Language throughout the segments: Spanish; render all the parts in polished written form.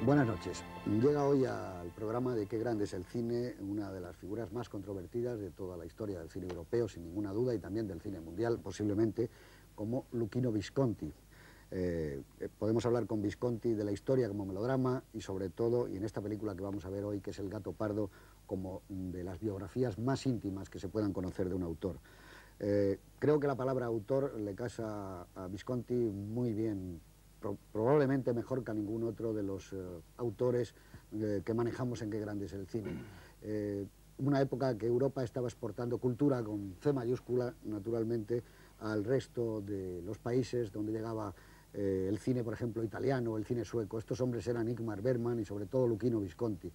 Buenas noches. Llega hoy al programa de Qué grande es el cine, una de las figuras más controvertidas de toda la historia del cine europeo, sin ninguna duda, y también del cine mundial, posiblemente, como Luchino Visconti. Podemos hablar con Visconti de la historia como melodrama y sobre todo, y en esta película que vamos a ver hoy, que es El gato pardo, como de las biografías más íntimas que se puedan conocer de un autor. Creo que la palabra autor le casa a Visconti muy bien, probablemente mejor que a ningún otro de los autores que manejamos en Qué grande es el cine. Una época que Europa estaba exportando cultura con C mayúscula, naturalmente, al resto de los países donde llegaba el cine, por ejemplo, italiano, el cine sueco. Estos hombres eran Ingmar Bergman y sobre todo Luchino Visconti.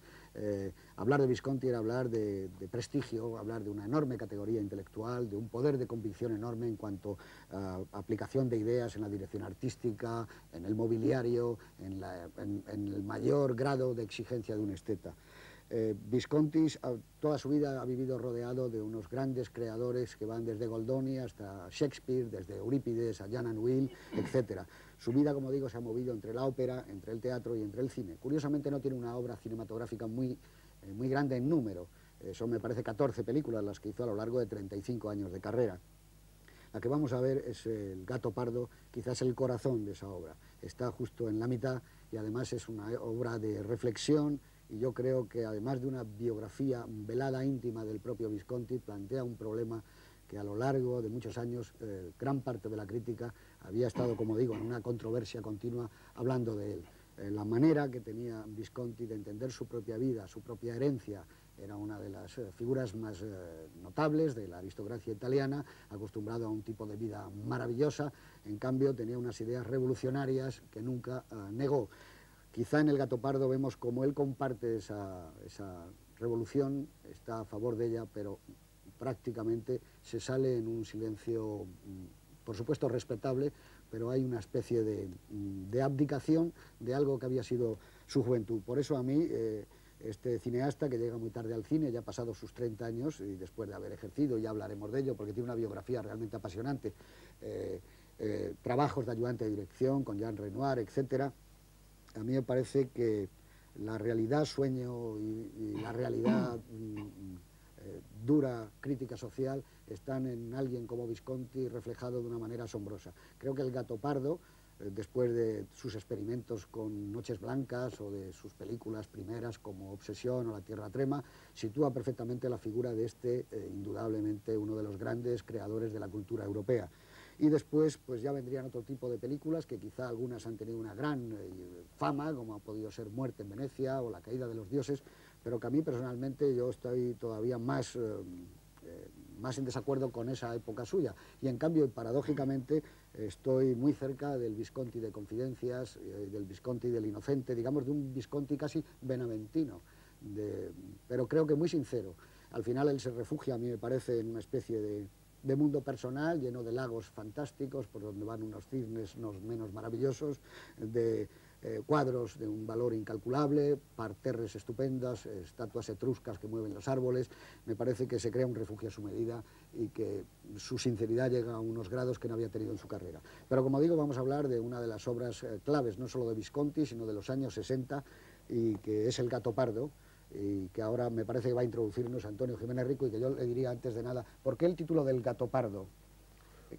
Hablar de Visconti era hablar de prestigio, hablar de una enorme categoría intelectual, de un poder de convicción enorme en cuanto a aplicación de ideas en la dirección artística, en el mobiliario, en el mayor grado de exigencia de un esteta. Visconti toda su vida ha vivido rodeado de unos grandes creadores que van desde Goldoni hasta Shakespeare, desde Eurípides a Jan Anouilh, etc. Su vida, como digo, se ha movido entre la ópera, entre el teatro y entre el cine. Curiosamente no tiene una obra cinematográfica muy grande en número. Son, me parece, 14 películas las que hizo a lo largo de 35 años de carrera. La que vamos a ver es El gato pardo, quizás el corazón de esa obra. Está justo en la mitad y además es una obra de reflexión, y yo creo que además de una biografía velada íntima del propio Visconti, plantea un problema que a lo largo de muchos años gran parte de la crítica había estado, como digo, en una controversia continua hablando de él. La manera que tenía Visconti de entender su propia vida, su propia herencia, era una de las figuras más notables de la aristocracia italiana, acostumbrado a un tipo de vida maravillosa. En cambio tenía unas ideas revolucionarias que nunca negó. Quizá en El gato pardo vemos cómo él comparte esa revolución, está a favor de ella, pero prácticamente se sale en un silencio, por supuesto respetable, pero hay una especie de abdicación de algo que había sido su juventud. Por eso a mí, este cineasta que llega muy tarde al cine, ya ha pasado sus 30 años y después de haber ejercido, ya hablaremos de ello, porque tiene una biografía realmente apasionante, trabajos de ayudante de dirección con Jean Renoir, etcétera. A mí me parece que la realidad sueño y la realidad dura crítica social están en alguien como Visconti reflejado de una manera asombrosa. Creo que El gato pardo, después de sus experimentos con Noches blancas o de sus películas primeras como Obsesión o La tierra trema, sitúa perfectamente la figura de este, indudablemente uno de los grandes creadores de la cultura europea. Y después pues ya vendrían otro tipo de películas que quizá algunas han tenido una gran fama, como ha podido ser Muerte en Venecia o La caída de los dioses, pero que a mí personalmente yo estoy todavía más en desacuerdo con esa época suya. Y en cambio, paradójicamente, estoy muy cerca del Visconti de Confidencias, del Visconti del Inocente, digamos de un Visconti casi benaventino, pero creo que muy sincero. Al final él se refugia, a mí me parece, en una especie de mundo personal, lleno de lagos fantásticos, por donde van unos cisnes menos maravillosos, de cuadros de un valor incalculable, parterres estupendas, estatuas etruscas que mueven los árboles. Me parece que se crea un refugio a su medida y que su sinceridad llega a unos grados que no había tenido en su carrera. Pero como digo, vamos a hablar de una de las obras claves, no solo de Visconti, sino de los años 60, y que es El gato pardo, y que ahora me parece que va a introducirnos Antonio Jiménez Rico, y que yo le diría antes de nada, ¿por qué el título del gato pardo?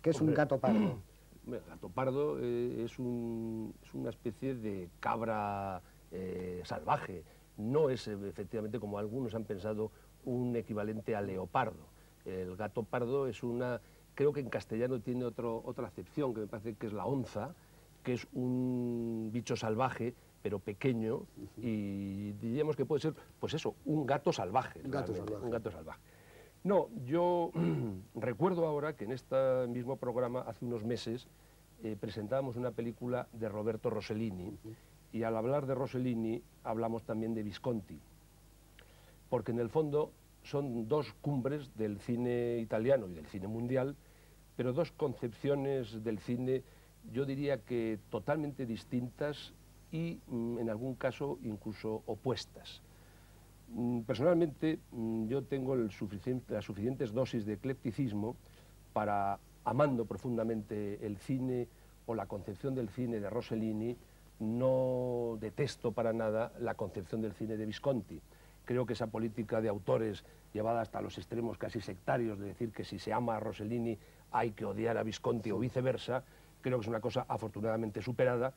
¿Qué es un gato pardo? El gato pardo es una especie de cabra salvaje. No es efectivamente, como algunos han pensado, un equivalente al leopardo. El gato pardo es creo que en castellano tiene otra acepción, que me parece que es la onza, que es un bicho salvaje, pero pequeño, y diríamos que puede ser, pues eso, un gato salvaje. Un gato salvaje. Un gato salvaje. No, yo recuerdo ahora que en este mismo programa, hace unos meses, presentábamos una película de Roberto Rossellini, y al hablar de Rossellini hablamos también de Visconti, porque en el fondo son dos cumbres del cine italiano y del cine mundial, pero dos concepciones del cine, yo diría que totalmente distintas y en algún caso incluso opuestas. Personalmente, yo tengo las suficientes dosis de eclecticismo para, amando profundamente el cine o la concepción del cine de Rossellini, no detesto para nada la concepción del cine de Visconti. Creo que esa política de autores llevada hasta los extremos casi sectarios, de decir que si se ama a Rossellini hay que odiar a Visconti o viceversa, creo que es una cosa afortunadamente superada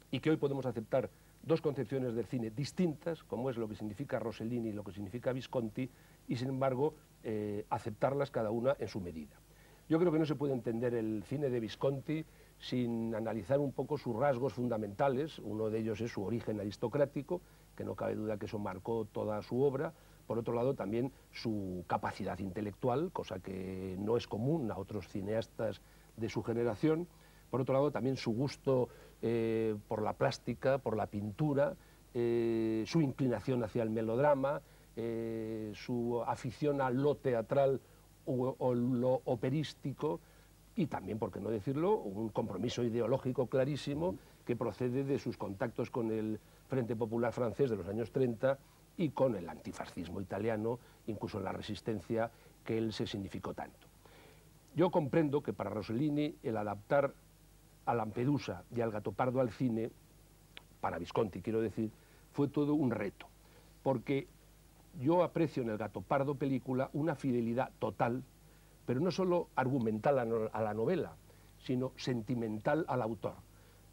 y que hoy podemos aceptar dos concepciones del cine distintas, como es lo que significa Rossellini y lo que significa Visconti, y sin embargo aceptarlas cada una en su medida. Yo creo que no se puede entender el cine de Visconti sin analizar un poco sus rasgos fundamentales. Uno de ellos es su origen aristocrático, que no cabe duda que eso marcó toda su obra. Por otro lado, también su capacidad intelectual, cosa que no es común a otros cineastas de su generación. Por otro lado, también su gusto por la plástica, por la pintura, su inclinación hacia el melodrama, su afición a lo teatral o lo operístico, y también, por qué no decirlo, un compromiso ideológico clarísimo que procede de sus contactos con el Frente Popular francés de los años 30 y con el antifascismo italiano, incluso en la resistencia que él se significó tanto. Yo comprendo que para Rossellini el adaptar a Lampedusa y al Gatopardo al cine, para Visconti quiero decir, fue todo un reto, porque yo aprecio en el Gatopardo película una fidelidad total, pero no solo argumental a la novela, sino sentimental al autor.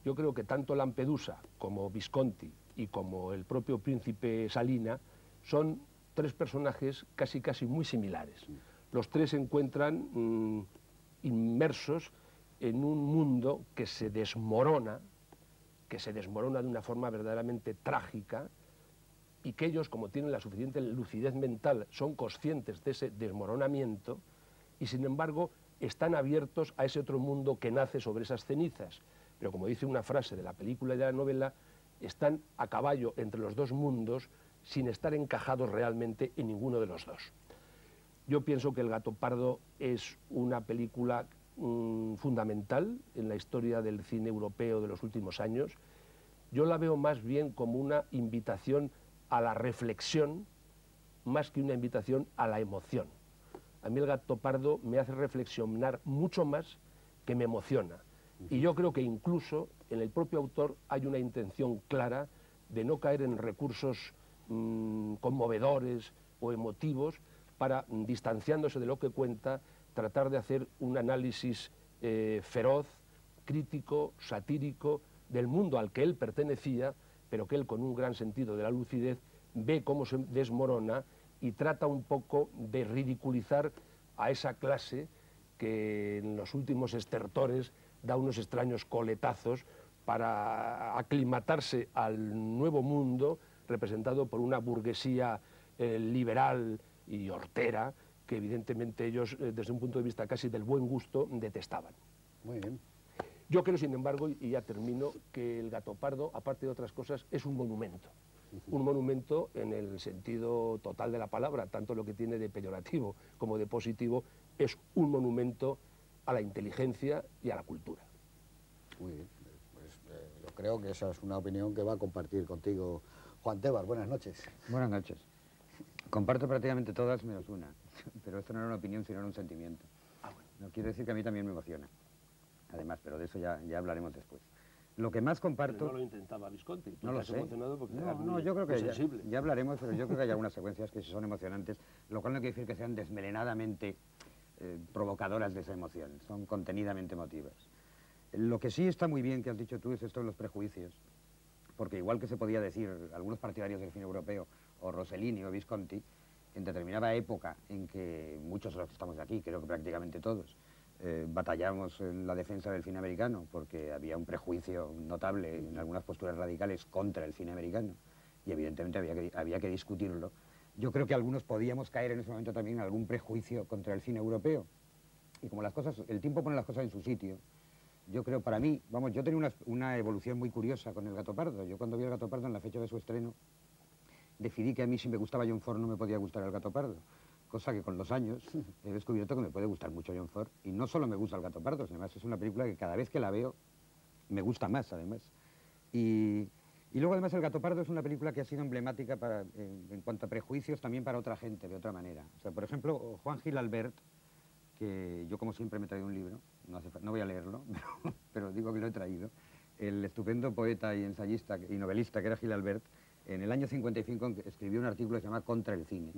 Yo creo que tanto Lampedusa como Visconti y como el propio príncipe Salina son tres personajes casi muy similares. Los tres se encuentran inmersos en un mundo que se desmorona de una forma verdaderamente trágica, y que ellos, como tienen la suficiente lucidez mental, son conscientes de ese desmoronamiento y, sin embargo, están abiertos a ese otro mundo que nace sobre esas cenizas. Pero, como dice una frase de la película y de la novela, están a caballo entre los dos mundos sin estar encajados realmente en ninguno de los dos. Yo pienso que El Gatopardo es una película fundamental en la historia del cine europeo de los últimos años. Yo la veo más bien como una invitación a la reflexión, más que una invitación a la emoción. A mí El Gatopardo me hace reflexionar mucho más que me emociona. Y yo creo que incluso en el propio autor hay una intención clara de no caer en recursos conmovedores o emotivos para, distanciándose de lo que cuenta, tratar de hacer un análisis feroz, crítico, satírico del mundo al que él pertenecía, pero que él, con un gran sentido de la lucidez, ve cómo se desmorona y trata un poco de ridiculizar a esa clase que en los últimos estertores da unos extraños coletazos para aclimatarse al nuevo mundo representado por una burguesía liberal y hortera que evidentemente ellos, desde un punto de vista casi del buen gusto, detestaban. Muy bien. Yo creo, sin embargo, y ya termino, que El Gatopardo, aparte de otras cosas, es un monumento. Un monumento en el sentido total de la palabra, tanto lo que tiene de peyorativo como de positivo, es un monumento a la inteligencia y a la cultura. Muy bien. Pues, yo creo que esa es una opinión que va a compartir contigo Juan Tebar. Buenas noches. Buenas noches. Comparto prácticamente todas menos una, pero esto no era una opinión, sino era un sentimiento. No quiero decir que a mí también me emociona, además, pero de eso ya hablaremos después. Lo que más comparto... Pero no lo intentaba Visconti. No lo sé. No, yo creo que ya hablaremos, pero yo creo que hay algunas secuencias que son emocionantes, lo cual no quiere decir que sean desmelenadamente provocadoras de esa emoción, son contenidamente emotivas. Lo que sí está muy bien que has dicho tú es esto de los prejuicios, porque igual que se podía decir algunos partidarios del cine europeo, o Rossellini o Visconti, en determinada época en que muchos de los que estamos aquí, creo que prácticamente todos, batallamos en la defensa del cine americano porque había un prejuicio notable en algunas posturas radicales contra el cine americano y evidentemente había que discutirlo. Yo creo que algunos podíamos caer en ese momento también en algún prejuicio contra el cine europeo. Y como el tiempo pone las cosas en su sitio, yo creo, para mí, vamos, yo tenía una evolución muy curiosa con El Gatopardo. Yo cuando vi El Gatopardo en la fecha de su estreno, decidí que a mí, si me gustaba John Ford, no me podía gustar El Gatopardo. Cosa que con los años he descubierto que me puede gustar mucho John Ford. Y no solo me gusta El Gatopardo, sino además es una película que cada vez que la veo me gusta más, además. Y luego, además, El Gatopardo es una película que ha sido emblemática en cuanto a prejuicios también para otra gente, de otra manera. O sea, por ejemplo, Juan Gil Albert, que yo como siempre me he traído un libro, no voy a leerlo, pero digo que lo he traído, el estupendo poeta y ensayista y novelista que era Gil Albert, en el año 55 escribió un artículo que se llama Contra el cine,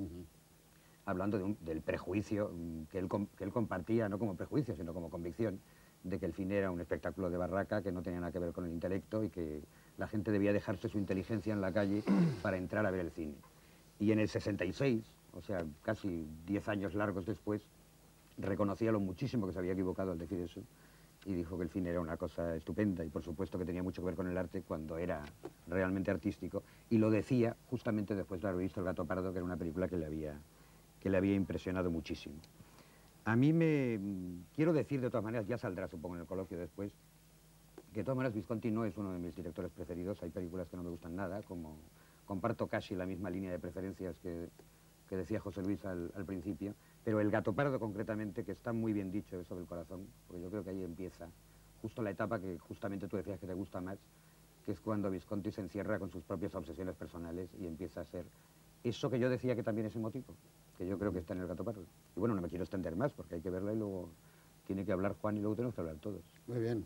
hablando del prejuicio que él compartía, no como prejuicio, sino como convicción, de que el cine era un espectáculo de barraca que no tenía nada que ver con el intelecto y que la gente debía dejarse su inteligencia en la calle para entrar a ver el cine. Y en el 66, o sea, casi 10 años largos después, reconocía lo muchísimo que se había equivocado al decir eso y dijo que el cine era una cosa estupenda y por supuesto que tenía mucho que ver con el arte cuando era realmente artístico, y lo decía justamente después de haber visto El gato pardo, que era una película que le había impresionado muchísimo. A mí quiero decir de todas maneras, ya saldrá supongo en el coloquio después, que de todas maneras Visconti no es uno de mis directores preferidos. Hay películas que no me gustan nada, como comparto casi la misma línea de preferencias que decía José Luis al principio, pero El gato pardo concretamente, que está muy bien dicho eso del corazón, porque yo creo que ahí empieza justo la etapa que justamente tú decías que te gusta más, que es cuando Visconti se encierra con sus propias obsesiones personales y empieza a ser eso que yo decía que también es emotivo, que yo creo que está en El gato pardo. Y bueno, no me quiero extender más porque hay que verla y luego tiene que hablar Juan y luego tenemos que hablar todos. Muy bien.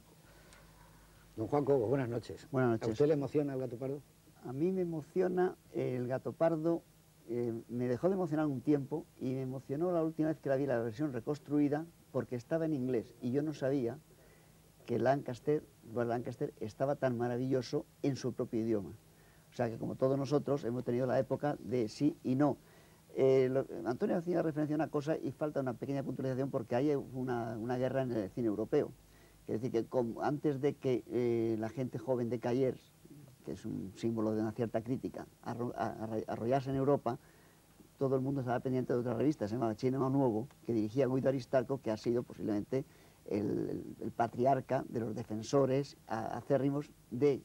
Don Juan Cobo, buenas noches. Buenas noches. ¿A usted le emociona El gato pardo? A mí me emociona El gato pardo, me dejó de emocionar un tiempo y me emocionó la última vez que la vi, la versión reconstruida, porque estaba en inglés y yo no sabía que Lancaster estaba tan maravilloso en su propio idioma. O sea que como todos nosotros hemos tenido la época de sí y no. Antonio hacía referencia a una cosa y falta una pequeña puntualización porque hay una guerra en el cine europeo. Es decir, que antes de que la gente joven de Cayers, que es un símbolo de una cierta crítica, arrollase en Europa, todo el mundo estaba pendiente de otra revista, se llamaba Cinema Nuevo, que dirigía Guido Aristarco, que ha sido posiblemente el patriarca de los defensores acérrimos de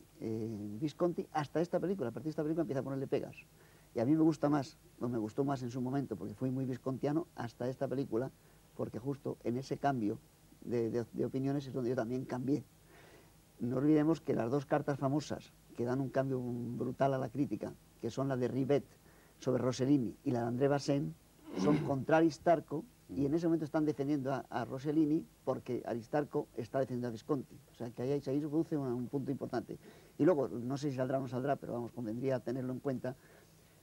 Visconti hasta esta película. A partir de esta película empieza a ponerle pegas. Y a mí me gusta más, o me gustó más en su momento, porque fui muy viscontiano hasta esta película, porque justo en ese cambio de opiniones es donde yo también cambié. No olvidemos que las dos cartas famosas que dan un cambio brutal a la crítica, que son la de Rivet sobre Rossellini y la de André Bazin, son contra Aristarco, y en ese momento están defendiendo a Rossellini porque Aristarco está defendiendo a Visconti. O sea que ahí se produce un punto importante. Y luego, no sé si saldrá o no saldrá, pero vamos, convendría tenerlo en cuenta,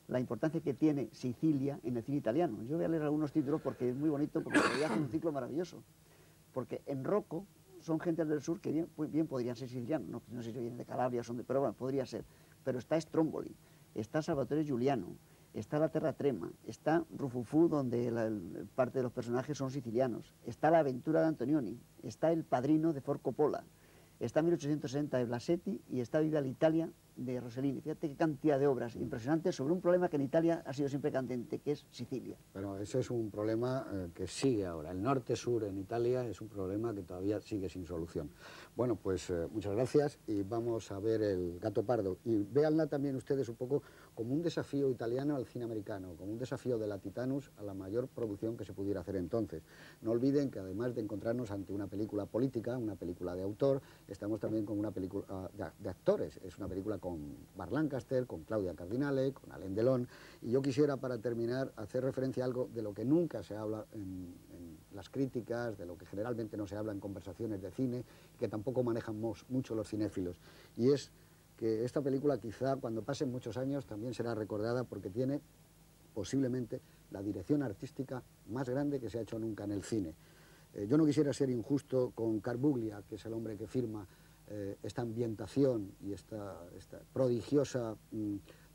la importancia que tiene Sicilia en el cine italiano. Yo voy a leer algunos títulos porque es muy bonito, porque hace un ciclo maravilloso. Porque en Rocco son gentes del sur que bien podrían ser sicilianos, no sé si vienen de Calabria, pero bueno, podría ser. Pero está Stromboli, está Salvatore Giuliano, está La Terra Trema, está Rufufú, donde parte de los personajes son sicilianos, está La Aventura de Antonioni, está El Padrino de Ford Coppola, está 1860 de Blasetti y está Viva l'Italia de Rossellini. Fíjate qué cantidad de obras impresionantes sobre un problema que en Italia ha sido siempre candente, que es Sicilia. Pero ese es un problema que sigue ahora. El norte-sur en Italia es un problema que todavía sigue sin solución. Bueno, pues muchas gracias y vamos a ver El gato pardo. Y véanla también ustedes un poco como un desafío italiano al cine americano, como un desafío de la Titanus a la mayor producción que se pudiera hacer entonces. No olviden que además de encontrarnos ante una película política, una película de autor, estamos también con una película de actores. Es una película con Burt Lancaster, con Claudia Cardinale, con Alain Delon. Y yo quisiera, para terminar, hacer referencia a algo de lo que nunca se habla en las críticas, de lo que generalmente no se habla en conversaciones de cine, que tampoco manejan mucho los cinéfilos. Y es que esta película quizá cuando pasen muchos años también será recordada porque tiene posiblemente la dirección artística más grande que se ha hecho nunca en el cine. Yo no quisiera ser injusto con Carbuglia, que es el hombre que firma esta ambientación y esta prodigiosa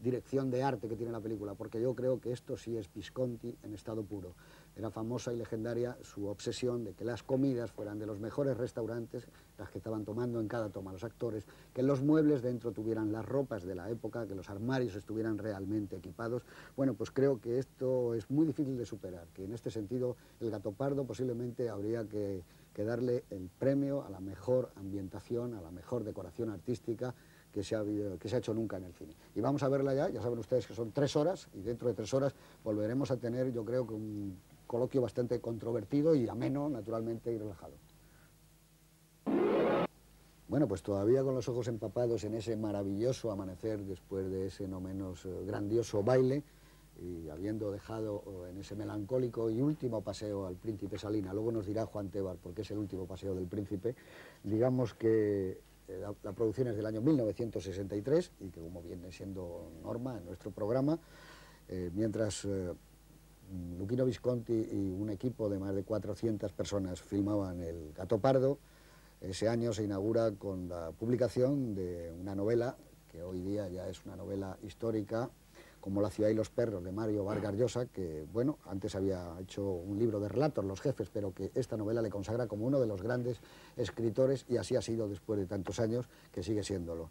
dirección de arte que tiene la película, porque yo creo que esto sí es Visconti en estado puro. Era famosa y legendaria su obsesión de que las comidas fueran de los mejores restaurantes, las que estaban tomando en cada toma los actores, que los muebles dentro tuvieran las ropas de la época, que los armarios estuvieran realmente equipados. Bueno, pues creo que esto es muy difícil de superar, que en este sentido El gato pardo posiblemente habría que darle el premio a la mejor ambientación, a la mejor decoración artística que se ha hecho nunca en el cine. Y vamos a verla ya saben ustedes que son 3 horas, y dentro de 3 horas volveremos a tener, yo creo que un coloquio bastante controvertido y ameno, naturalmente, y relajado. Bueno, pues todavía con los ojos empapados en ese maravilloso amanecer después de ese no menos grandioso baile, y habiendo dejado en ese melancólico y último paseo al Príncipe Salina, luego nos dirá Juan Tebar porque es el último paseo del Príncipe, digamos que la producción es del año 1963 y que como viene siendo norma en nuestro programa, mientras Luchino Visconti y un equipo de más de 400 personas filmaban El Gato Pardo, ese año se inaugura con la publicación de una novela que hoy día ya es una novela histórica, como La ciudad y los perros, de Mario Vargas Llosa, que, bueno, antes había hecho un libro de relatos, Los jefes, pero que esta novela le consagra como uno de los grandes escritores, y así ha sido después de tantos años, que sigue siéndolo.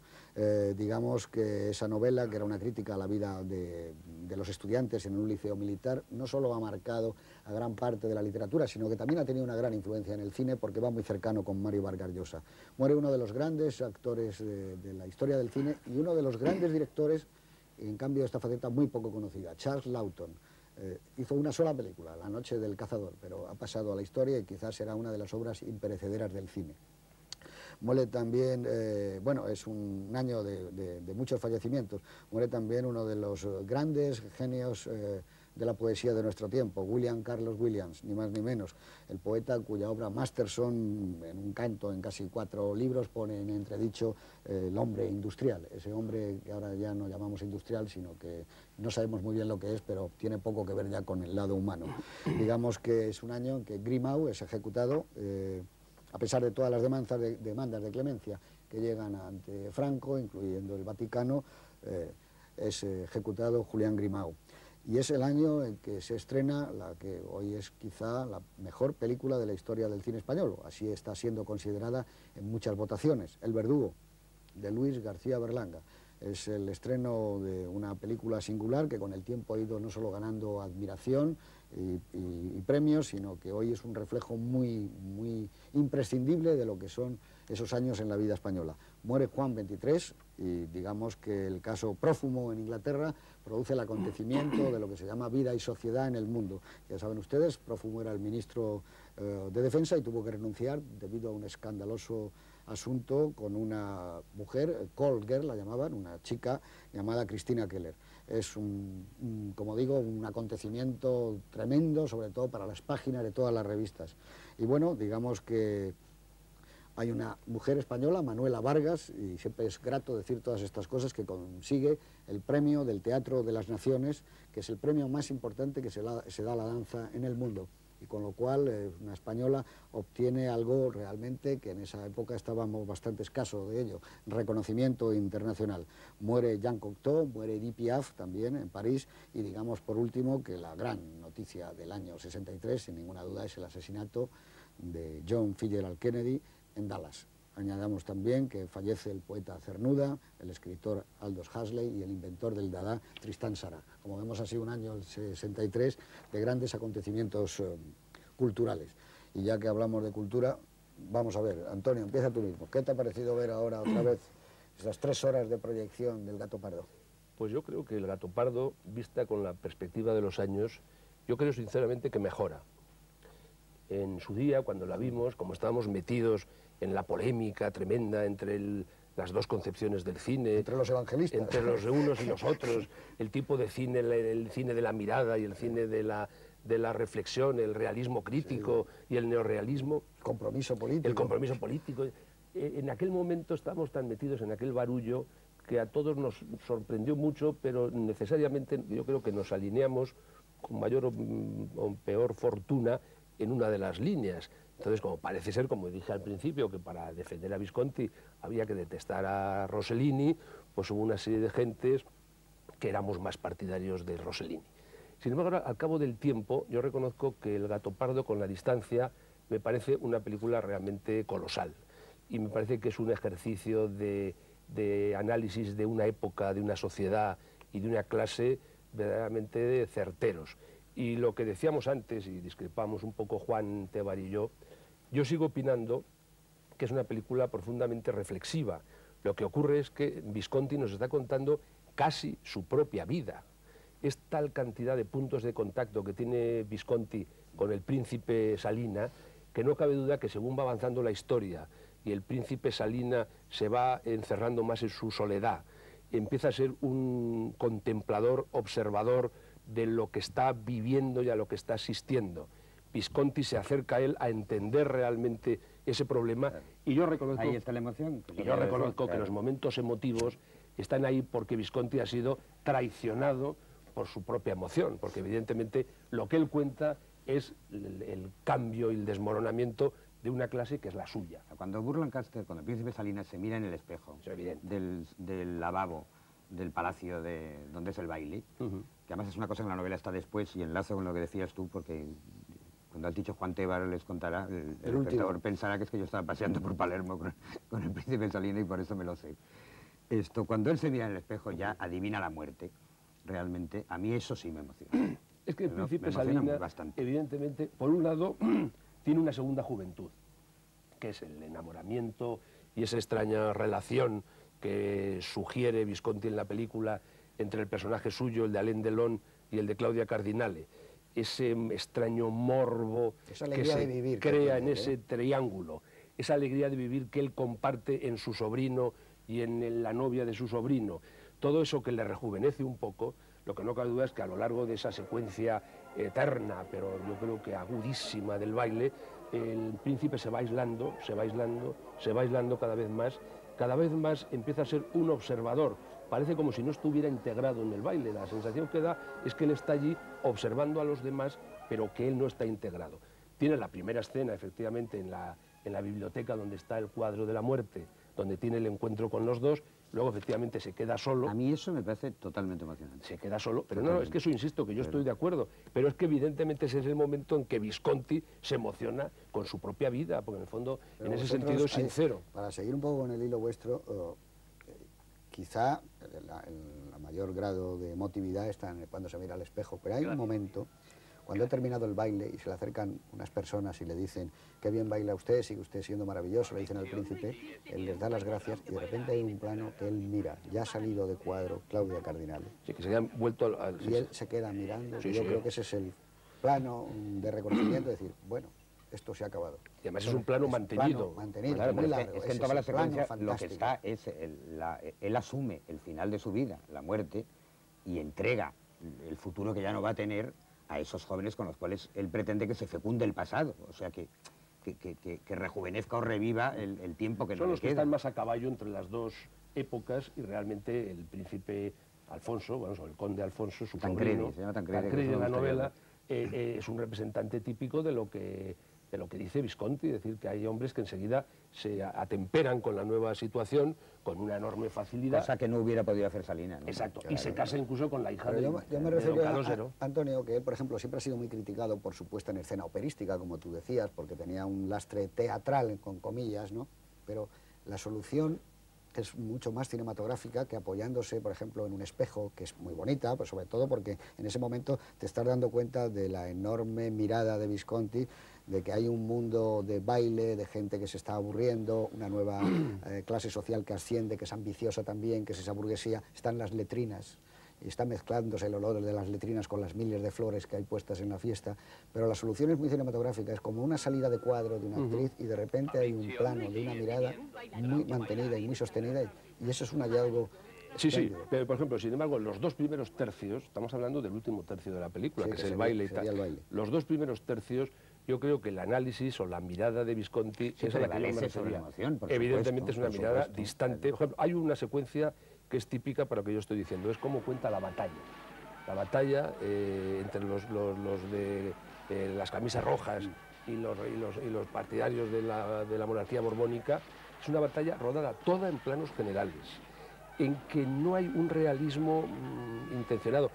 Digamos que esa novela, que era una crítica a la vida de los estudiantes en un liceo militar, no solo ha marcado a gran parte de la literatura, sino que también ha tenido una gran influencia en el cine, porque va muy cercano con Mario Vargas Llosa. Muere uno de los grandes actores de la historia del cine y uno de los grandes directores, en cambio, esta faceta muy poco conocida. Charles Laughton hizo una sola película, La noche del cazador, pero ha pasado a la historia y quizás será una de las obras imperecederas del cine. Muere también, bueno, es un año de muchos fallecimientos, muere también uno de los grandes genios de la poesía de nuestro tiempo, William Carlos Williams, ni más ni menos, el poeta cuya obra Masterson, en un canto, en casi 4 libros, pone en entredicho el hombre industrial, ese hombre que ahora ya no llamamos industrial, sino que no sabemos muy bien lo que es, pero tiene poco que ver ya con el lado humano. Digamos que es un año en que Grimau es ejecutado, a pesar de todas las demandas de clemencia que llegan ante Franco, incluyendo el Vaticano, es ejecutado Julián Grimau. Y es el año en que se estrena la que hoy es quizá la mejor película de la historia del cine español, así está siendo considerada en muchas votaciones, El verdugo, de Luis García Berlanga. Es el estreno de una película singular que con el tiempo ha ido no solo ganando admiración y premios, sino que hoy es un reflejo muy imprescindible de lo que son esos años en la vida española. Muere Juan XXIII y digamos que el caso Prófumo en Inglaterra produce el acontecimiento de lo que se llama vida y sociedad en el mundo. Ya saben ustedes, Prófumo era el ministro de Defensa y tuvo que renunciar debido a un escandaloso asunto con una mujer, call girl la llamaban, una chica llamada Cristina Keller. Es como digo, un acontecimiento tremendo, sobre todo para las páginas de todas las revistas. Y bueno, digamos que hay una mujer española, Manuela Vargas, y siempre es grato decir todas estas cosas, que consigue el premio del Teatro de las Naciones, que es el premio más importante que se da a la danza en el mundo. Y con lo cual una española obtiene algo realmente que en esa época estábamos bastante escaso de ello, reconocimiento internacional. Muere Jean Cocteau, muere Edith Piaf también en París, y digamos por último que la gran noticia del año 63, sin ninguna duda, es el asesinato de John Fitzgerald Kennedy en Dallas. Añadamos también que fallece el poeta Cernuda, el escritor Aldous Huxley y el inventor del Dada, Tristán Tzara. Como vemos, ha sido un año, el 63, de grandes acontecimientos culturales. Y ya que hablamos de cultura, vamos a ver, Antonio, empieza tú mismo. ¿Qué te ha parecido ver ahora otra vez esas 3 horas de proyección del Gato Pardo? Pues yo creo que el Gato Pardo, vista con la perspectiva de los años, yo creo sinceramente que mejora. En su día, cuando la vimos, como estábamos metidos en la polémica tremenda entre las dos concepciones del cine, entre los evangelistas, entre los unos y los otros, el tipo de cine, el cine de la mirada y el cine de la reflexión, el realismo crítico y el neorrealismo, el compromiso político. En aquel momento estábamos tan metidos en aquel barullo que a todos nos sorprendió mucho, pero necesariamente yo creo que nos alineamos con mayor o peor fortuna en una de las líneas. Entonces, como parece ser, como dije al principio, que para defender a Visconti había que detestar a Rossellini, pues hubo una serie de gentes que éramos más partidarios de Rossellini. Sin embargo, al cabo del tiempo, yo reconozco que El Gato Pardo, con la distancia, me parece una película realmente colosal. Y me parece que es un ejercicio de análisis de una época, de una sociedad y de una clase verdaderamente certeros. Y lo que decíamos antes, y discrepamos un poco Juan Tebar y yo sigo opinando que es una película profundamente reflexiva. Lo que ocurre es que Visconti nos está contando casi su propia vida. Es tal cantidad de puntos de contacto que tiene Visconti con el príncipe Salina, que no cabe duda que según va avanzando la historia y el príncipe Salina se va encerrando más en su soledad, empieza a ser un contemplador, observador de lo que está viviendo y a lo que está asistiendo. Visconti se acerca a él a entender realmente ese problema, y yo reconozco, Ahí está la emoción. y yo reconozco que los momentos emotivos están ahí porque Visconti ha sido traicionado por su propia emoción, porque evidentemente lo que él cuenta es el cambio y el desmoronamiento de una clase que es la suya. Cuando Burley-Lancaster, cuando el príncipe Salinas se mira en el espejo Es evidente. del lavabo del palacio donde es el baile, que además es una cosa que en la novela está después, y enlazo con lo que decías tú, porque cuando has dicho Juan Tebar les contará, el espectador pensará que es que yo estaba paseando por Palermo con el príncipe Salinas y por eso me lo sé. Cuando él se mira en el espejo ya adivina la muerte, realmente, a mí eso sí me emociona. Es que el príncipe me emociona Salinas, bastante. evidentemente, por un lado, tiene una segunda juventud, que es el enamoramiento y esa extraña relación que sugiere Visconti en la película entre el personaje suyo, el de Alain Delon, y el de Claudia Cardinale. Ese extraño morbo que se crea en ese triángulo, esa alegría de vivir que él comparte en su sobrino y en la novia de su sobrino. Todo eso que le rejuvenece un poco. Lo que no cabe duda es que a lo largo de esa secuencia eterna, pero yo creo que agudísima del baile, el príncipe se va aislando, se va aislando, se va aislando cada vez más empieza a ser un observador. Parece como si no estuviera integrado en el baile. La sensación que da es que él está allí observando a los demás, pero que él no está integrado. Tiene la primera escena, efectivamente, en la biblioteca donde está el cuadro de la muerte, donde tiene el encuentro con los dos. Luego, efectivamente, se queda solo. A mí eso me parece totalmente emocionante. Se queda solo, pero no, es que eso insisto, que yo estoy de acuerdo, pero es que evidentemente ese es el momento en que Visconti se emociona con su propia vida, porque en el fondo, pero en ese sentido, es sincero. Para seguir un poco con el hilo vuestro, quizá el mayor grado de emotividad está cuando se mira al espejo, pero hay un momento, cuando ha terminado el baile y se le acercan unas personas y le dicen qué bien baila usted, sigue usted siendo maravilloso, le dicen al príncipe, él les da las gracias y de repente hay un plano que él mira, ya ha salido de cuadro Claudia Cardinale. Sí, que se han vuelto al... Y él se queda mirando, Sí, y yo sí. creo que ese es el plano de reconocimiento, de decir, bueno, esto se ha acabado. Y además es un plano mantenido. muy Claro, pero largo. es que en ese toda la es el plano secuencia lo que fantástico. está es, él asume el final de su vida, la muerte, y entrega el futuro que ya no va a tener a esos jóvenes con los cuales él pretende que se fecunde el pasado, o sea, que rejuvenezca o reviva el tiempo que no Son le los que queda. están más a caballo entre las dos épocas, y realmente el príncipe Alfonso, bueno, el conde Alfonso, su Tancredi, sobrino, se llama Tancredi, Tancredi que es en la un novela, es un representante típico de lo que dice Visconti, es decir, que hay hombres que enseguida se atemperan con la nueva situación con una enorme facilidad. Cosa que no hubiera podido hacer Salinas, ¿no? Exacto, Claro, y se casa incluso con la hija Pero de yo me don refiero Carlos a Heró. Antonio, que él, por ejemplo, siempre ha sido muy criticado por su puesta en escena operística, como tú decías, porque tenía un lastre teatral, con comillas, ¿no? Pero la solución es mucho más cinematográfica que apoyándose, por ejemplo, en un espejo, que es muy bonita, pues sobre todo porque en ese momento te estás dando cuenta de la enorme mirada de Visconti, de que hay un mundo de baile, de gente que se está aburriendo, una nueva clase social que asciende, que es ambiciosa también, que es esa burguesía, están las letrinas, y está mezclándose el olor de las letrinas con las miles de flores que hay puestas en la fiesta, pero la solución es muy cinematográfica, es como una salida de cuadro de una actriz y de repente hay un plano de una mirada muy mantenida y muy sostenida, y eso es un hallazgo. Sí, sí, espléndido. pero por ejemplo, sin embargo, los dos primeros tercios, estamos hablando del último tercio de la película, Sí, que que es el sería- baile y sería tal. el baile. Los dos primeros tercios, yo creo que el análisis o la mirada de Visconti Sí, es a la que yo me prevalece sobre refería. la emoción, por Evidentemente supuesto, es una por mirada supuesto. distante. Por ejemplo, hay una secuencia que es típica para lo que yo estoy diciendo, es cómo cuenta la batalla. La batalla entre los de las camisas rojas y los partidarios de la monarquía borbónica, es una batalla rodada toda en planos generales, en que no hay un realismo intencionado.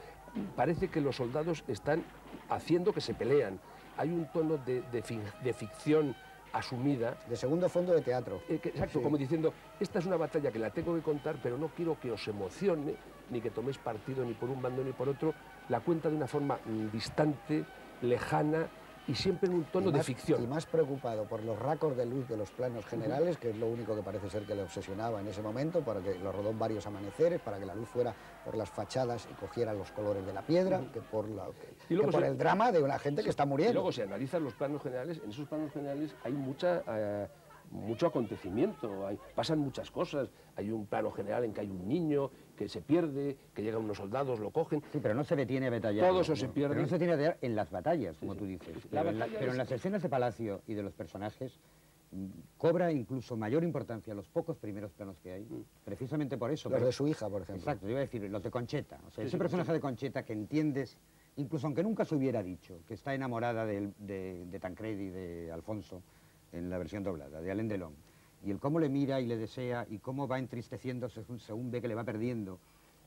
Parece que los soldados están haciendo que se pelean. Hay un tono de ficción asumida. De segundo fondo de teatro. Exacto, Sí. como diciendo, esta es una batalla que la tengo que contar, pero no quiero que os emocione, ni que toméis partido ni por un bando ni por otro. La cuenta de una forma distante, lejana, y siempre en un tono de ficción. Y más preocupado por los racos de luz de los planos generales, que es lo único que parece ser que le obsesionaba en ese momento, para que lo rodó en varios amaneceres, para que la luz fuera por las fachadas y cogiera los colores de la piedra, que por, Y luego que por se- el drama de una gente que está Y muriendo. luego se analizan los planos generales, en esos planos generales hay mucha mucho acontecimiento, pasan muchas cosas. Hay un plano general en que hay un niño que se pierde, que llegan unos soldados, lo cogen. Sí, pero no se detiene a batallar. Todo eso se pierde. Pero no se detiene a batallar en las batallas, como tú dices. La Pero, batalla en las escenas de palacio y de los personajes cobra incluso mayor importancia los pocos primeros planos que hay, precisamente por eso. Los de su hija, por ejemplo. Exacto, yo iba a decir, los de Concheta. O sea, ese personaje de Concheta que entiendes, incluso aunque nunca se hubiera dicho, que está enamorada de Tancredi y de Alfonso, en la versión doblada, de Alain Delon. Y el cómo le mira y le desea y cómo va entristeciéndose según ve que le va perdiendo.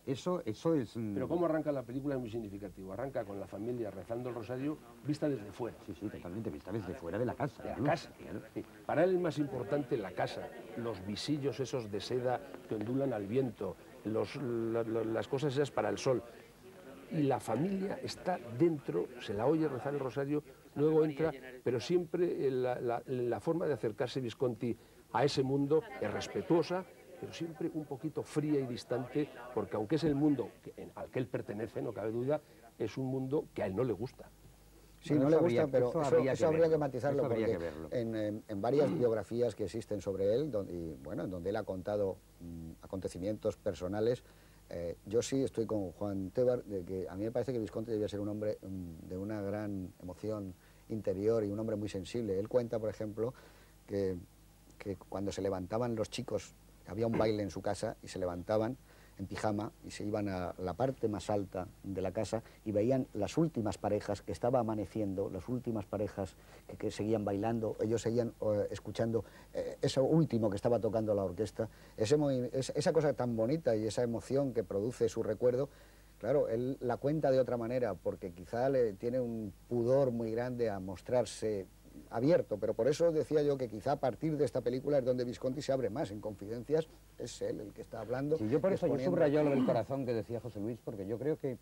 Eso es... Pero cómo arranca la película es muy significativo. Arranca con la familia rezando el rosario, vista desde fuera. Sí, sí, totalmente, vista desde fuera de la casa. De la casa. Sí. Para él es más importante la casa, los visillos esos de seda que ondulan al viento, las cosas esas para el sol. Y la familia está dentro, se la oye rezar el rosario, luego entra, pero siempre la forma de acercarse Visconti a ese mundo es respetuosa, pero siempre un poquito fría y distante, porque aunque es el mundo al que él pertenece, no cabe duda, es un mundo que a él no le gusta. Sí, no le gusta, pero eso habría que matizarlo, porque en varias biografías que existen sobre él, en donde él ha contado acontecimientos personales, yo sí estoy con Juan Tebar, de que a mí me parece que Visconti debía ser un hombre de una gran emoción interior y un hombre muy sensible. Él cuenta, por ejemplo, que cuando se levantaban los chicos, había un baile en su casa y se levantaban en pijama y se iban a la parte más alta de la casa y veían las últimas parejas que estaba amaneciendo, las últimas parejas que seguían bailando, ellos seguían escuchando eso último que estaba tocando la orquesta, esa cosa tan bonita y esa emoción que produce su recuerdo. Claro, él la cuenta de otra manera porque quizá le tiene un pudor muy grande a mostrarse abierto, pero por eso decía yo que quizá a partir de esta película es donde Visconti se abre más en confidencias, es él el que está hablando. Sí, yo por eso yo subrayo lo del corazón que decía José Luis, porque yo creo que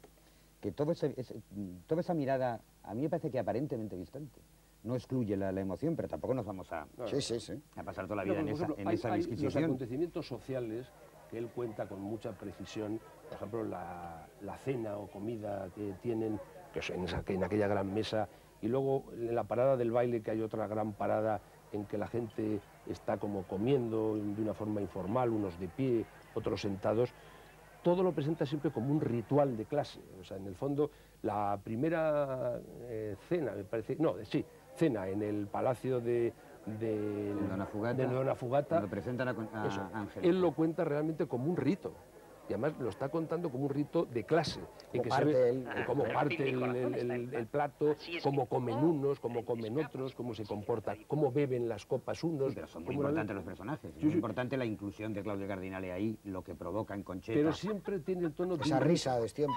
toda esa mirada, a mí me parece que aparentemente distante, no excluye la emoción, pero tampoco nos vamos a pasar toda la vida en esa disquisición. Los acontecimientos sociales que él cuenta con mucha precisión, por ejemplo, la cena o comida que tienen, que en aquella gran mesa, y luego en la parada del baile, que hay otra gran parada en que la gente está como comiendo de una forma informal, unos de pie, otros sentados, todo lo presenta siempre como un ritual de clase. O sea, en el fondo, la primera cena, me parece, cena en el palacio de Dona Fugata, cuando presentan a Ángel. Él lo cuenta realmente como un rito. Y además lo está contando como un rito de clase, en que se ve cómo parte el plato, cómo comen unos, cómo comen otros, cómo se comporta, cómo beben las copas unos. Sí, pero son muy importantes los personajes, es muy importante la inclusión de Claudio Cardinale ahí, lo que provoca en Concheta. Pero siempre tiene el tono de esa risa de tiempo.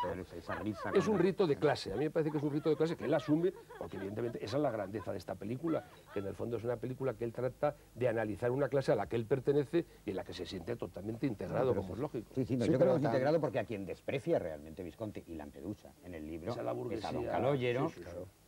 Es un rito de clase, a mí me parece que es un rito de clase que él asume, porque evidentemente esa es la grandeza de esta película, que en el fondo es una película que él trata de analizar una clase a la que él pertenece y en la que se siente totalmente integrado, como es lógico. Yo creo que es integrado porque a quien desprecia realmente Visconti y Lampedusa en el libro es a la burguesía, es a Don Calogero,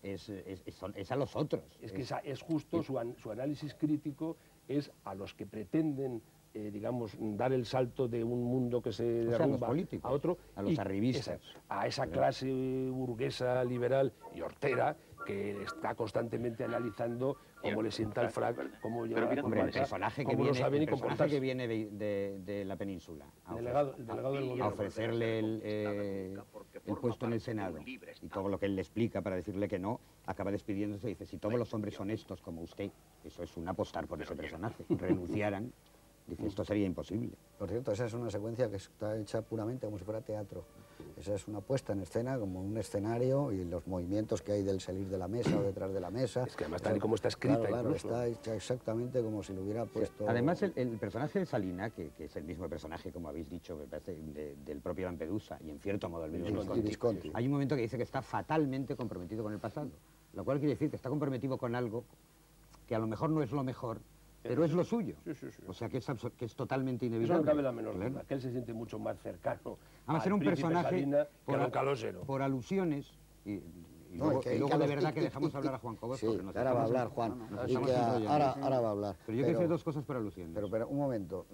es a los otros. Es que es justo su análisis crítico es a los que pretenden, digamos, dar el salto de un mundo que se derrumba a otro, a los arribistas, a esa clase burguesa, liberal y hortera, que está constantemente analizando cómo le sienta el frac, cómo lleva la corbata, el personaje que viene de la península a ofrecerle el puesto en el Senado y todo lo que él le explica para decirle que no, acaba despidiéndose y dice, si todos los hombres honestos como usted, eso es un apostar por ese personaje, renunciaran, dice, esto sería imposible. Por cierto, esa es una secuencia que está hecha puramente como si fuera teatro. Esa es una puesta en escena, como un escenario, y los movimientos que hay del salir de la mesa o detrás de la mesa. Es que además tal y como está escrita, claro, está hecha exactamente como si lo hubiera puesto... Además, el personaje de Salina, que es el mismo personaje, como habéis dicho, me parece, del propio Lampedusa, y en cierto modo el mismo Visconti, hay un momento que dice que está fatalmente comprometido con el pasado, lo cual quiere decir que está comprometido con algo que a lo mejor no es lo mejor, pero es lo suyo. O sea, que es totalmente inevitable. Eso no cabe la menor duda, que él se siente mucho más cercano a ser un personaje Salina que a Don Calogero. Por alusiones, y luego de verdad que dejamos hablar a Juan Cobos. Sí, ahora va a hablar Juan. Ahora va a hablar. Pero yo quiero decir dos cosas por alusiones. Pero un momento,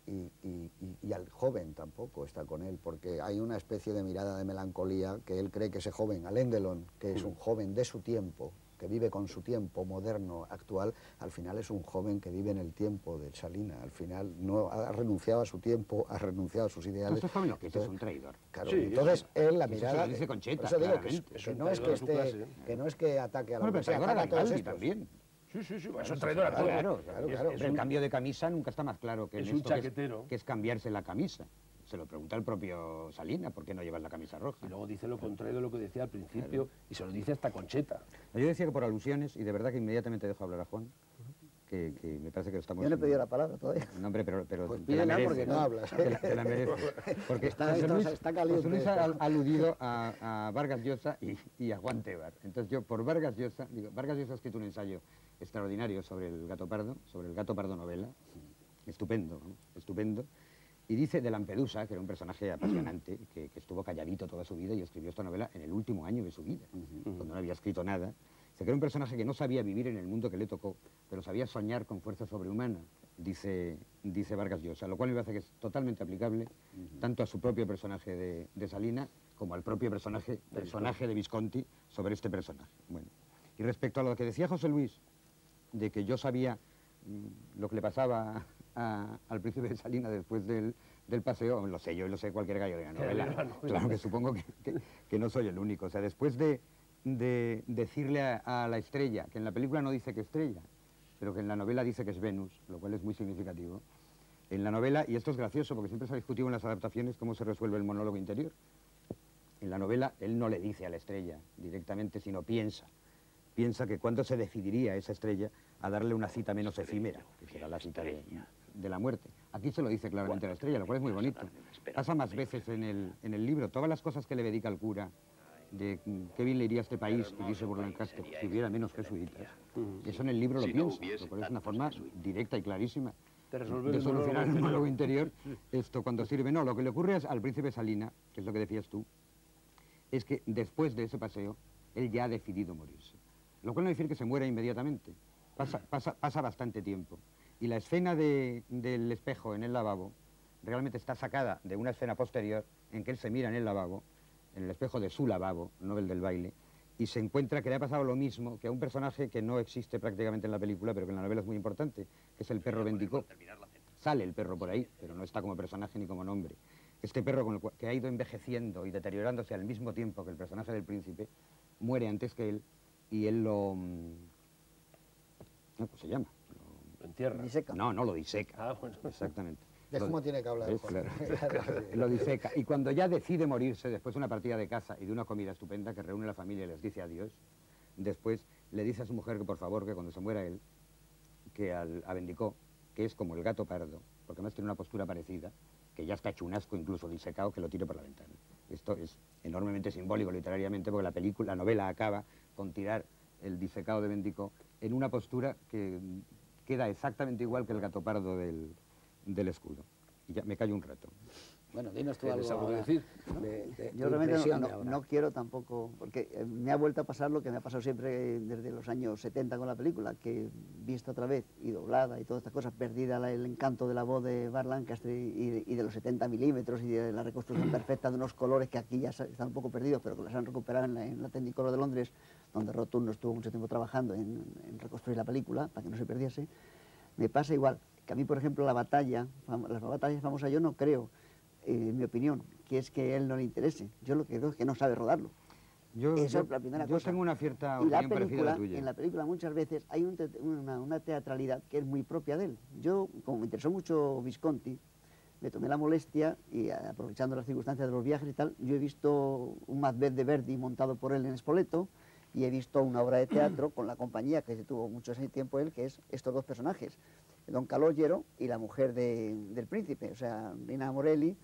y al joven tampoco está con él, porque hay una especie de mirada de melancolía que él cree que ese joven, Alain Delon, que es un joven de su tiempo, que vive con su tiempo moderno, actual, al final es un joven que vive en el tiempo de Salina. Al final no ha renunciado a su tiempo, ha renunciado a sus ideales. Este joven lo que es un traidor. Claro, Sí, entonces él, la Eso mirada... se lo dice Concheta, por eso digo claramente. que no es que esté, que no es que ataque a los Bueno, pero traidor a ataca a todos Garibaldi estos. también. Sí, es un traidor a todo. Claro, claro. Pero el cambio de camisa nunca está más claro que en Es un esto chaquetero. que es cambiarse la camisa. Se lo pregunta el propio Salina, ¿por qué no llevas la camisa roja? Y luego dice lo contrario de lo que decía al principio, y se lo dice hasta Concheta. Yo decía que por alusiones, y de verdad que inmediatamente dejo hablar a Juan, que me parece que lo estamos... Yo no he pedido la palabra todavía. No, hombre, pero Pues te la pídela mereces, porque no hablas. Te la mereces. Porque Está José caliente. Luis ha aludido a Vargas Llosa y a Juan Tebar. Entonces yo, por Vargas Llosa, digo, Vargas Llosa ha escrito un ensayo extraordinario sobre el gato pardo novela, estupendo, ¿no? Estupendo. Y dice de Lampedusa, que era un personaje apasionante, que estuvo calladito toda su vida y escribió esta novela en el último año de su vida, cuando no había escrito nada. Se creó un personaje que no sabía vivir en el mundo que le tocó, pero sabía soñar con fuerza sobrehumana, dice Vargas Llosa, lo cual me parece que es totalmente aplicable tanto a su propio personaje de Salina como al propio personaje de Visconti sobre este personaje. Bueno, y respecto a lo que decía José Luis, de que yo sabía lo que le pasaba al príncipe de Salina después del paseo, lo sé yo y lo sé cualquier gallo de la novela. Claro que supongo que no soy el único. O sea, después de decirle a la estrella, que en la película no dice que estrella, pero que en la novela dice que es Venus, lo cual es muy significativo. En la novela, y esto es gracioso porque siempre se ha discutido en las adaptaciones cómo se resuelve el monólogo interior. En la novela él no le dice a la estrella directamente, sino piensa que cuándo se decidiría esa estrella a darle una cita menos efímera, que será la cita de la muerte. Aquí se lo dice claramente a la estrella, lo cual es muy bonito. Pasa más veces en el libro. Todas las cosas que le dedica al cura, de qué bien le iría a este país, y dice Burlancastre, si hubiera menos jesuitas. Eso en el libro lo piensa, lo cual es una forma directa y clarísima de solucionar el monólogo interior. Esto cuando sirve, no, lo que le ocurre al príncipe Salina, que es lo que decías tú, es que después de ese paseo, él ya ha decidido morirse. Lo cual no quiere decir que se muera inmediatamente, pasa bastante tiempo. Y la escena del espejo en el lavabo realmente está sacada de una escena posterior en que él se mira en el lavabo, en el espejo de su lavabo, no el del baile, y se encuentra que le ha pasado lo mismo que a un personaje que no existe prácticamente en la película, pero que en la novela es muy importante, que es el perro Bendicó. Sale el perro por ahí, pero no está como personaje ni como nombre. Este perro que ha ido envejeciendo y deteriorándose al mismo tiempo que el personaje del príncipe, muere antes que él, y él lo... ¿Cómo se llama? Lo entierra. Diseca. No, lo diseca. Ah, bueno. Exactamente. ¿De cómo tiene que hablar? Claro. Lo diseca. Y cuando ya decide morirse, después de una partida de caza y de una comida estupenda que reúne a la familia y les dice adiós, después le dice a su mujer que por favor, que cuando se muera él, que a Bendicó, que es como el gato pardo, porque además tiene una postura parecida, que ya está hecho un asco incluso disecado, que lo tire por la ventana. Esto es enormemente simbólico literariamente porque la novela acaba con tirar el disecado de Bendicó en una postura que queda exactamente igual que el gato pardo del escudo. Y ya me callo un rato. Bueno, dinos tú ¿Tienes algo algo que ahora decir? Yo realmente no quiero tampoco, porque me ha vuelto a pasar lo que me ha pasado siempre desde los años 70 con la película, que vista otra vez y doblada y todas estas cosas, perdida el encanto de la voz de Burt Lancaster y de los 70 milímetros y de la reconstrucción perfecta de unos colores que aquí ya están un poco perdidos, pero que los han recuperado en la Technicolor de Londres, donde Rotundo estuvo mucho tiempo trabajando en reconstruir la película para que no se perdiese. Me pasa igual, que a mí, por ejemplo, las batallas famosas, yo no creo, en mi opinión, que es que a él no le interese. Yo lo que creo es que no sabe rodarlo. Esa es la primera cosa. Yo tengo una cierta Y opinión parecida a la tuya. en la película muchas veces hay una teatralidad que es muy propia de él. Yo, como me interesó mucho Visconti, me tomé la molestia y aprovechando las circunstancias de los viajes y tal, yo he visto un Macbeth de Verdi montado por él en Spoleto y he visto una obra de teatro con la compañía que tuvo mucho ese tiempo él, que es estos dos personajes, Don Calogero y la mujer del príncipe, o sea, Rina Morelli,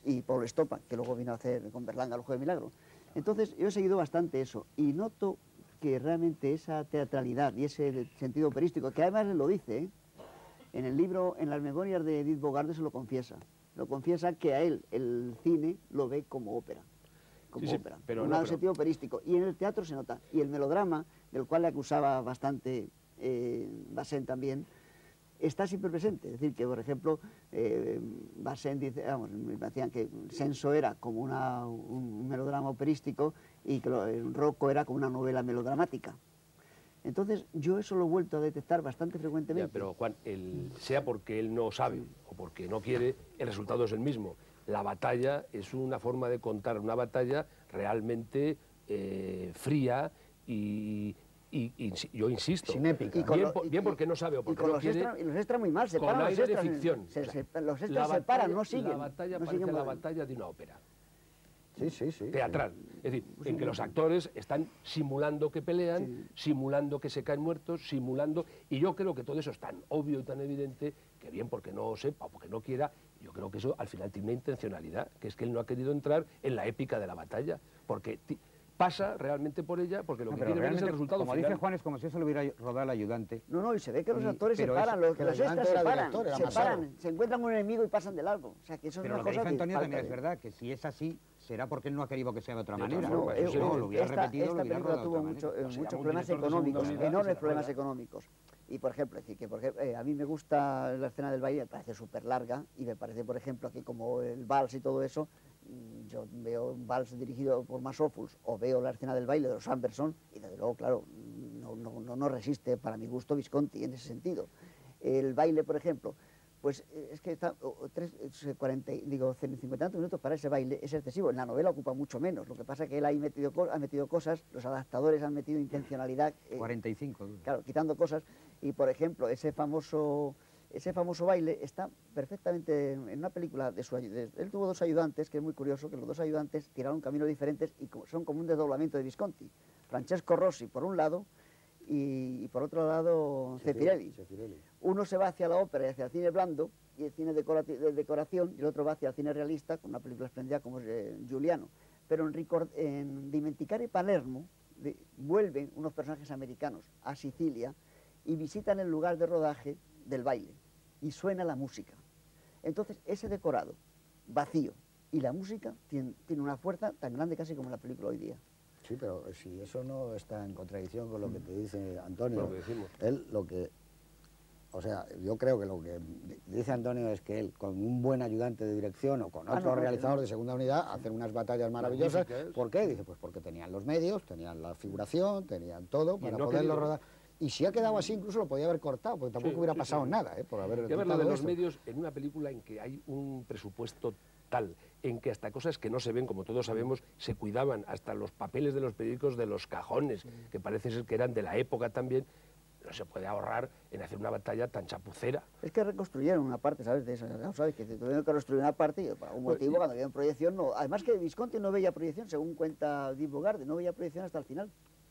y Paul Estopa, que luego vino a hacer con Berlanga el Juego de Milagro. Entonces, yo he seguido bastante eso y noto que realmente esa teatralidad y ese sentido operístico, que además él lo dice, ¿eh? En el libro, en las memorias de Edith Bogarde se lo confiesa que a él el cine lo ve como ópera. Como ópera, pero un sentido operístico. Y en el teatro se nota. Y el melodrama, del cual le acusaba bastante Bazin también, está siempre presente. Es decir, que por ejemplo, Basen dice, vamos, me decían que Senso era como un melodrama operístico y que Rocco era como una novela melodramática. Entonces, yo eso lo he vuelto a detectar bastante frecuentemente. Ya, pero Juan, sea porque él no sabe o porque no quiere, el resultado es el mismo. La batalla es una forma de contar una batalla realmente fría y yo insisto, sin épica. Bien porque no sabe o porque no quiere. Y los extras muy mal, se con paran los aire de extras. ficción. Los extras se paran, no siguen. La batalla no parece siguen la batalla de una ópera. Sí. Teatral. Es decir, en que los actores están simulando que pelean, simulando que se caen muertos, simulando... Y yo creo que todo eso es tan obvio y tan evidente que bien porque no sepa o porque no quiera, yo creo que eso al final tiene una intencionalidad, que es que él no ha querido entrar en la épica de la batalla, porque pasa realmente por ella, porque lo que quiere ver es el resultado como final. dice Juan, es como si eso lo hubiera rodado el ayudante. No, y se ve que los actores se pero paran, es- los que el extras ayudante se era paran, director, era se Massaro. paran, se encuentran con un enemigo y pasan de largo. O sea, que eso Pero es lo una que cosa dice Antonio falta también es de- verdad, que si es así, será porque él no ha querido que sea de otra De otra manera. forma, eso sí. No, lo hubiera esta repetido, lo hubiera película rodado de tuvo otra manera. muchos llama un problemas director de segunda económicos, unidad y enormes se problemas rueda. económicos. Y, por ejemplo, es decir, que a mí me gusta la escena del baile, me parece súper larga, y me parece, por ejemplo, que como el vals y todo eso, yo veo un vals dirigido por Masophuls o veo la escena del baile de los Anderson, y desde luego, claro, no resiste, para mi gusto, Visconti en ese sentido. El baile, por ejemplo, pues es que está 50 tantos minutos para ese baile es excesivo. En la novela ocupa mucho menos. Lo que pasa es que él ahí ha metido cosas, los adaptadores han metido intencionalidad. 45. dura. Claro, quitando cosas. Y, por ejemplo, ese famoso baile está perfectamente en una película de su ayudante. Él tuvo dos ayudantes, que es muy curioso, que los dos ayudantes tiraron caminos diferentes y son como un desdoblamiento de Visconti. Francesco Rossi, por un lado, y por otro lado, Zeffirelli. Uno se va hacia la ópera y hacia el cine blando, y el cine de decoración, y el otro va hacia el cine realista, con una película esplendida como es Giuliano. Pero en Dimenticare y Palermo vuelven unos personajes americanos a Sicilia y visitan el lugar de rodaje del baile, y suena la música. Entonces, ese decorado vacío y la música tiene una fuerza tan grande casi como la película hoy día. Sí, pero si eso no está en contradicción con lo que te dice Antonio, Lo que decimos. él lo que... O sea, yo creo que lo que dice Antonio es que él, con un buen ayudante de dirección o con otro realizador de segunda unidad, hacen unas batallas maravillosas. Magníficas. ¿Por qué? Dice, pues porque tenían los medios, tenían la figuración, tenían todo para no poderlo querido. rodar. Y si ha quedado así, incluso lo podía haber cortado, porque tampoco hubiera pasado sí. nada, por haber Hay que ver lo quitado de los eso. medios en una película en que hay un presupuesto tal, en que hasta cosas que no se ven, como todos sabemos, se cuidaban, hasta los papeles de los periódicos de los cajones, que parece ser que eran de la época también, no se puede ahorrar en hacer una batalla tan chapucera. Es que reconstruyeron una parte, ¿sabes? De eso, ¿sabes? Que tuvieron que reconstruir una parte y por algún motivo cuando había proyección no... Además que Visconti no veía proyección, según cuenta Di Bogarde, no veía proyección hasta el final.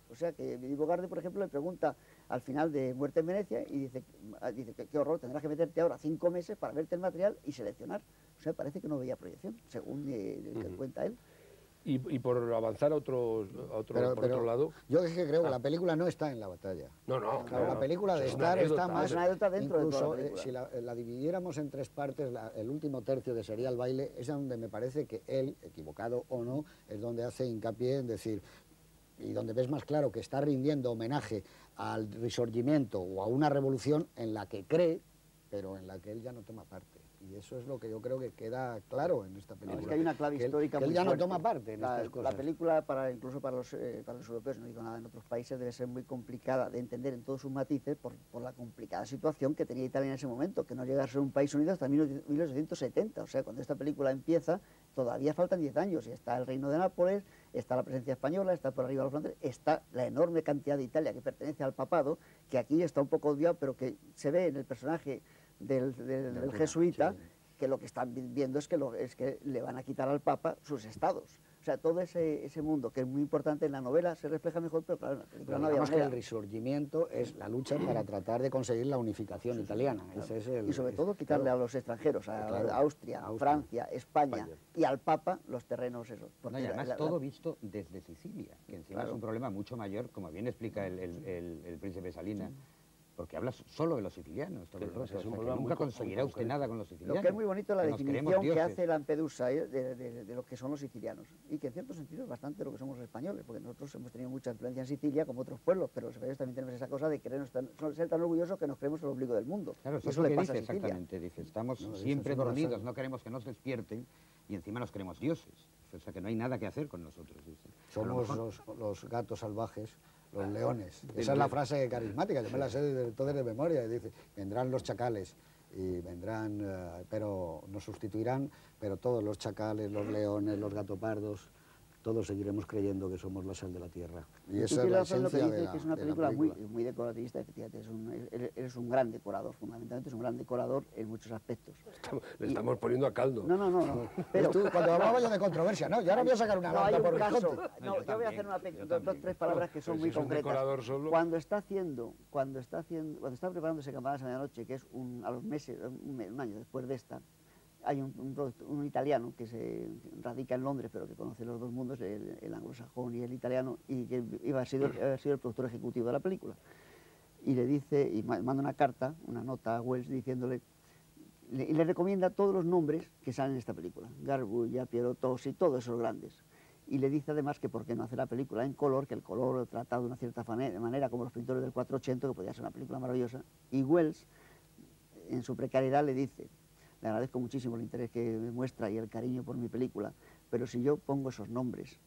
O sea que Di Bogarde, por ejemplo, le pregunta al final de Muerte en Venecia y dice qué horror, tendrás que meterte ahora 5 meses para verte el material y seleccionar. O sea, parece que no veía proyección, según el que cuenta él. Y por avanzar a otro lado... Yo es que creo que la película no está en la batalla. No, Claro, la película de Es una estar está anécdota. más... Es una anécdota dentro de toda la incluso, película. si la dividiéramos en 3 partes, el último tercio de Sería el baile, es donde me parece que él, equivocado o no, es donde hace hincapié en decir, y donde ves más claro que está rindiendo homenaje al Risorgimento o a una revolución en la que cree, pero en la que él ya no toma parte. Y eso es lo que yo creo que queda claro en esta película. Es que hay una clave que él- histórica que él muy ya no fuerte. toma parte en estas La cosas. película, incluso para los europeos, no digo nada, en otros países debe ser muy complicada de entender en todos sus matices por la complicada situación que tenía Italia en ese momento, que no llega a ser un país unido hasta 1870. O sea, cuando esta película empieza, todavía faltan 10 años y está el Reino de Nápoles, está la presencia española, está por arriba de las fronteras, está la enorme cantidad de Italia que pertenece al papado, que aquí está un poco odiado, pero que se ve en el personaje del jesuita, sí. que lo que están viendo es que le van a quitar al Papa sus estados. O sea, todo ese mundo que es muy importante en la novela se refleja mejor, pero claro, en la película Pero no había digamos que el manera. Risorgimento es la lucha para tratar de conseguir la unificación italiana. Ese es el, Y sobre todo quitarle a los extranjeros, a Claro, Austria, Francia, España y al Papa los terrenos esos. No, Porque y además todo visto desde Sicilia, que encima es un problema mucho mayor, como bien explica el príncipe Salina. porque habla solo de los sicilianos todo el Pero rato. es un O sea, que problema nunca muy conseguirá usted concreto. nada con los sicilianos. Lo que es muy bonito es la que nos creemos definición que dioses. hace Lampedusa de lo que son los sicilianos, y que en cierto sentido es bastante lo que somos los españoles, porque nosotros hemos tenido mucha influencia en Sicilia, como otros pueblos, pero los españoles también tenemos esa cosa de querernos ser tan orgullosos que nos creemos el ombligo del mundo. Claro, Y eso es eso lo le que pasa dice a Sicilia. exactamente. Dice, estamos No, siempre eso es dormidos, razón. no queremos que nos despierten y encima nos creemos dioses. O sea, que no hay nada que hacer con nosotros. Dice. A lo Somos mejor- los gatos salvajes, los leones. Esa es la frase carismática, yo me la sé de todas de memoria. Y dice, vendrán los chacales, y vendrán, pero nos sustituirán, pero todos los chacales, los leones, los gatopardos, todos seguiremos creyendo que somos la sal de la tierra. Y esa es la Lo que esencia dice de la, que es una de la película muy, película. muy decorativista, efectivamente, eres un gran decorador, fundamentalmente es un gran decorador en muchos aspectos. Le estamos poniendo a caldo. No, Pero tú, cuando hablaba yo de controversia, no, yo ahora voy a sacar una no, hay banda un por caso, Visconti. no, Yo yo voy a también, hacer yo dos, también. tres palabras que son Pero muy si es un concretas. decorador solo. Cuando está preparándose Campanadas a Medianoche, que es a los meses, un año después de esta, hay un italiano que se radica en Londres, pero que conoce los dos mundos, el anglosajón y el italiano, y que iba a ser el productor ejecutivo de la película. Y le dice, y manda una carta, una nota a Wells diciéndole, y le recomienda todos los nombres que salen en esta película, Garbulla, Piero Tosi, todos esos grandes. Y le dice además que por qué no hace la película en color, que el color tratado de una cierta manera, como los pintores del 480, que podía ser una película maravillosa. Y Wells, en su precariedad, le dice, le agradezco muchísimo el interés que me muestra y el cariño por mi película, pero si yo pongo esos nombres,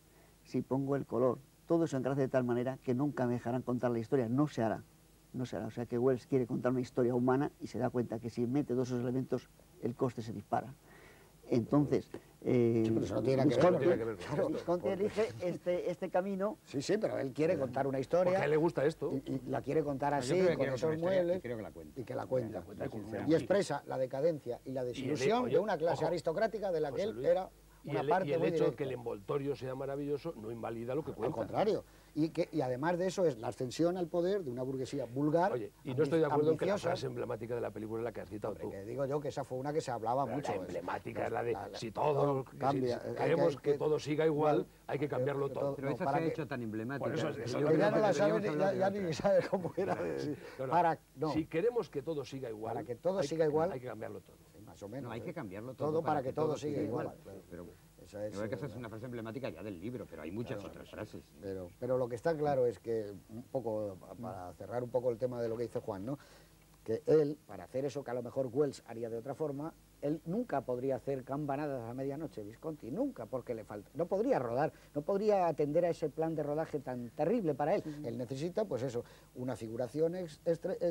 si pongo el color, todo eso engrase de tal manera que nunca me dejarán contar la historia, no se hará. No se hará. O sea que Wells quiere contar una historia humana y se da cuenta que si mete todos esos elementos, el coste se dispara. Entonces, pero eso no tiene nada que ver, no tiene que ver con esto. Visconti elige este camino. Sí, sí, pero él quiere contar una Porque historia a él le gusta esto. y la quiere contar Yo así, creo que con quiere esos contar una historia muebles, y creo que la cuenta. y que la cuenta. cuenta. Y expresa la decadencia y la desilusión oye, de una clase ojo, aristocrática de la que José él Luis, era y una el, parte y el muy hecho de que el directa. envoltorio sea maravilloso no invalida lo que Al cuenta. contrario. Y además de eso es la ascensión al poder de una burguesía vulgar, Oye, y no estoy de acuerdo en que la ambiciosa, frase emblemática de la película es la que has citado tú. que digo yo que esa fue una que se hablaba Pero mucho. la emblemática es la de la- si todo no, cambia, si hay queremos que que- todo siga igual, igual, hay que cambiarlo que todo. Pero No, esa para se ha que- hecho tan emblemática. Por eso es- que eso yo es lo creo Ya que no la deberíamos sabe, hablar de ya otra. ni sabe cómo era. Sí. No, no. No, Si queremos que todo siga igual, Para que todo hay siga igual. hay que cambiarlo todo. sí, más o menos. No, hay ¿eh? que cambiarlo todo. Todo para que todo siga igual. Pero Esa es, yo creo que esa es una frase emblemática ya del libro, pero hay muchas otras frases. pero lo que está claro es que, un poco, para cerrar un poco el tema de lo que dice Juan, ¿no? Que él, para hacer eso que a lo mejor Wells haría de otra forma, él nunca podría hacer Campanadas a Medianoche, Visconti, nunca, porque le falta, no podría rodar, no podría atender a ese plan de rodaje tan terrible para él. Él necesita, pues eso, una figuración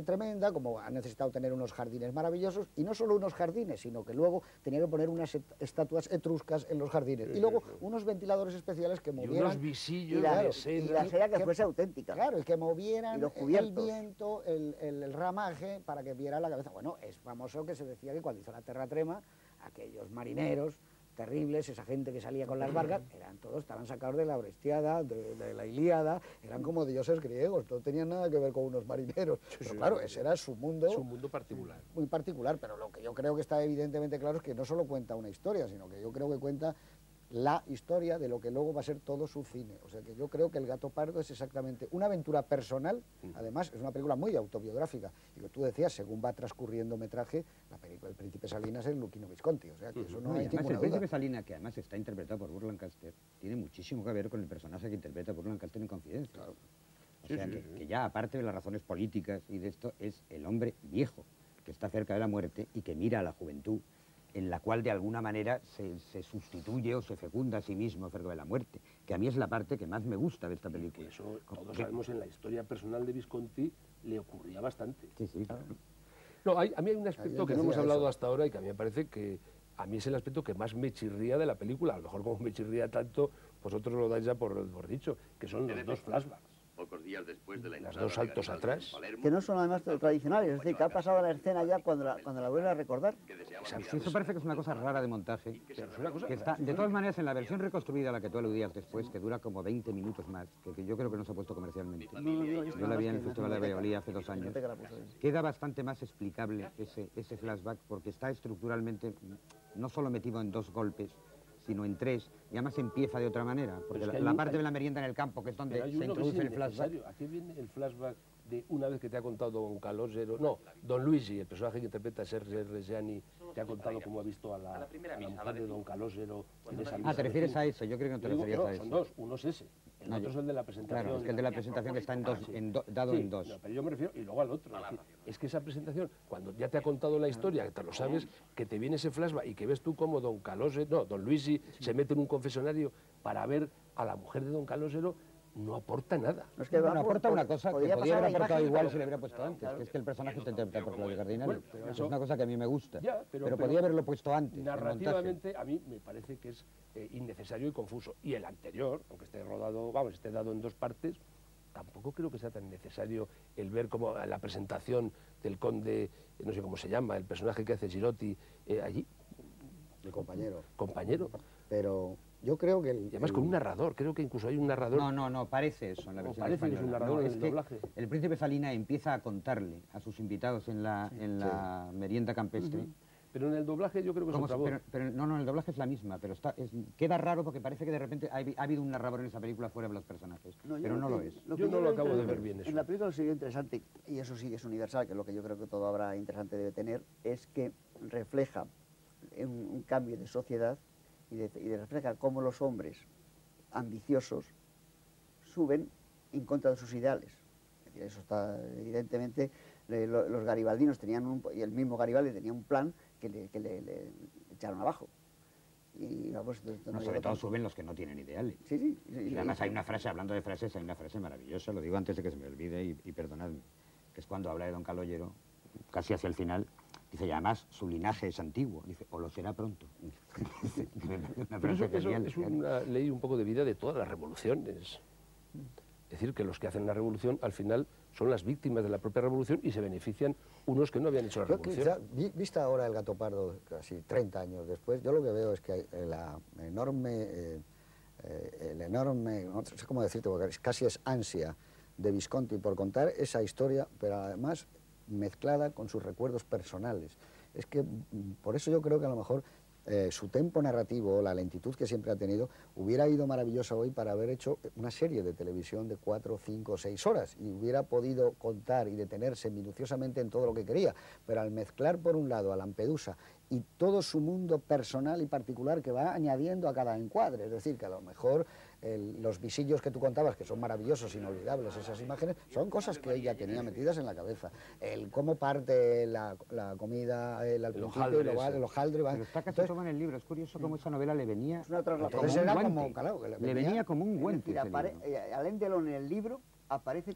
tremenda, como ha necesitado tener unos jardines maravillosos, y no solo unos jardines, sino que luego tenía que poner unas estatuas etruscas en los jardines, y luego unos ventiladores especiales que Y movieran... unos visillos Y la, de y seda. la seda que fuese auténtica. Claro, y que movieran Y los el cubiertos. viento, el ramaje, para que viera la cabeza. Bueno, es famoso que se decía que cuando hizo la terratrema, aquellos marineros terribles, esa gente que salía con las barcas, estaban sacados de la Orestiada, de la Ilíada, eran como dioses griegos, no tenían nada que ver con unos marineros. Pero claro, ese era su mundo. Es un mundo particular. Muy particular, pero lo que yo creo que está evidentemente claro es que no solo cuenta una historia, sino que yo creo que cuenta la historia de lo que luego va a ser todo su cine. O sea que yo creo que El gato pardo es exactamente una aventura personal, además es una película muy autobiográfica, y que tú decías, según va transcurriendo metraje, la película El Príncipe Salinas es Luchino Visconti, o sea que eso no No, y hay además ninguna el príncipe duda. Salina, que además está interpretado por Burt Lancaster, tiene muchísimo que ver con el personaje que interpreta Burt Lancaster en Confidencia. O sea, que ya aparte de las razones políticas y de esto, es el hombre viejo, que está cerca de la muerte y que mira a la juventud, en la cual de alguna manera se sustituye o se fecunda a sí mismo cerca de la muerte, que a mí es la parte que más me gusta de esta Que película. eso todos Que- sabemos en la historia personal de Visconti le ocurría bastante. Sí, sí, claro. No, a mí hay un aspecto Ayer que no hemos decía hablado eso. hasta ahora y que a mí me parece que a mí es el aspecto que más me chirría de la película. A lo mejor como me chirría tanto, vosotros lo dais ya por dicho, que son los dos flashbacks. Pocos días después de la Las entrada dos de saltos Garibaldi atrás. en Palermo, Que no son además tradicionales, es decir, que ha pasado a la escena ya cuando la vuelve a recordar. que deseaba Sí, mirar eso parece que es una cosa rara de montaje. Pero es una cosa Que está, de todas maneras, en la versión reconstruida a la que tú aludías después, que dura como 20 minutos más, que yo creo que no se ha puesto comercialmente. Yo la vi en el Festival de Valladolid hace 2 años. Queda bastante más explicable ese flashback porque está estructuralmente no solo metido en 2 golpes, sino en 3, y además empieza de otra manera, porque es que la hay parte de la merienda en el campo, que es donde Pero hay se uno que es introduce el flashback. innecesario. Aquí viene el flashback de una vez que te ha contado Don Calogero, no, Don Luigi, el personaje que interpreta Sergio Reggiani, te ha contado cómo ha visto a la mujer de Don Calogero en esa misa. Ah, ¿te refieres a eso? Yo creo que no te referías a eso. Son dos, uno es ese, el otro es el de la presentación. Claro, es que el de la presentación que está dado en dos. No, pero yo me refiero, y luego al otro, es que esa presentación, cuando ya te ha contado la historia, que te lo sabes, que te viene ese flashback y que ves tú como Don Calogero, no, Don Luigi se mete en un confesionario para ver a la mujer de Don Calogero, no aporta nada. No, es que Bueno, aporta una cosa que podría haber aportado igual claro. si le hubiera puesto antes, que es que el personaje está interpretado por Claudio Cardinale. Bueno, pero Es eso- una cosa que a mí me gusta, Ya, pero podría haberlo puesto antes, en montaje. Narrativamente, a mí me parece que es innecesario y confuso. Y el anterior, aunque esté rodado, vamos, esté dado en dos partes, tampoco creo que sea tan necesario el ver como la presentación del conde, no sé cómo se llama, el personaje que hace Girotti allí, El compañero. compañero. Pero yo creo que... Y además con un narrador, creo que incluso hay un narrador. No, parece eso en la versión parece que es un española. narrador en Es el que doblaje. el príncipe Salina empieza a contarle a sus invitados en la merienda campestre. Pero en el doblaje yo creo que es otra voz. Pero no, el doblaje es la misma, pero queda raro porque parece que de repente ha habido un narrador en esa película fuera de los personajes, pero no lo es. Yo no lo acabo de ver bien eso. En la película lo que sería interesante, y eso sí es universal, que es lo que yo creo que todo habrá interesante debe tener, es que refleja un cambio de sociedad y refleja cómo los hombres ambiciosos suben en contra de sus ideales. Es decir, eso está, evidentemente, los garibaldinos tenían y el mismo Garibaldi tenía un plan que le echaron abajo. Y vamos, No, sobre todo suben los que no tienen ideales. Sí. Y además hay una frase, hablando de frases, hay una frase maravillosa, lo digo antes de que se me olvide y perdonadme, que es cuando habla de Don Calogero, casi hacia el final, dice, y además su linaje es antiguo, dice, o lo será pronto. Una Pero frase eso genial, es claro. una ley un poco de vida de todas las revoluciones. Es decir, que los que hacen la revolución al final son las víctimas de la propia revolución y se benefician unos que no habían hecho la Yo revolución. quizá, vista ahora el Gato Pardo, casi 30 años después, yo lo que veo es que hay la enorme, no sé cómo decirte, porque casi es ansia de Visconti por contar esa historia, pero además mezclada con sus recuerdos personales. Es que por eso yo creo que a lo mejor su tempo narrativo, la lentitud que siempre ha tenido, hubiera ido maravillosa hoy para haber hecho una serie de televisión de 4, 5, 6 horas y hubiera podido contar y detenerse minuciosamente en todo lo que quería. Pero al mezclar por un lado a Lampedusa y todo su mundo personal y particular que va añadiendo a cada encuadre, es decir, que a lo mejor los visillos que tú contabas, que son maravillosos, inolvidables, esas imágenes, son cosas que ella tenía metidas en la cabeza. El cómo parte la comida al principio, el hojaldre, Pero está casi todo en el libro, es curioso cómo esa novela le venía Es una traslación. como Entonces un era guante. como, claro, que le venía como un Es guante decir, ese libro. Alain Delon en el libro aparece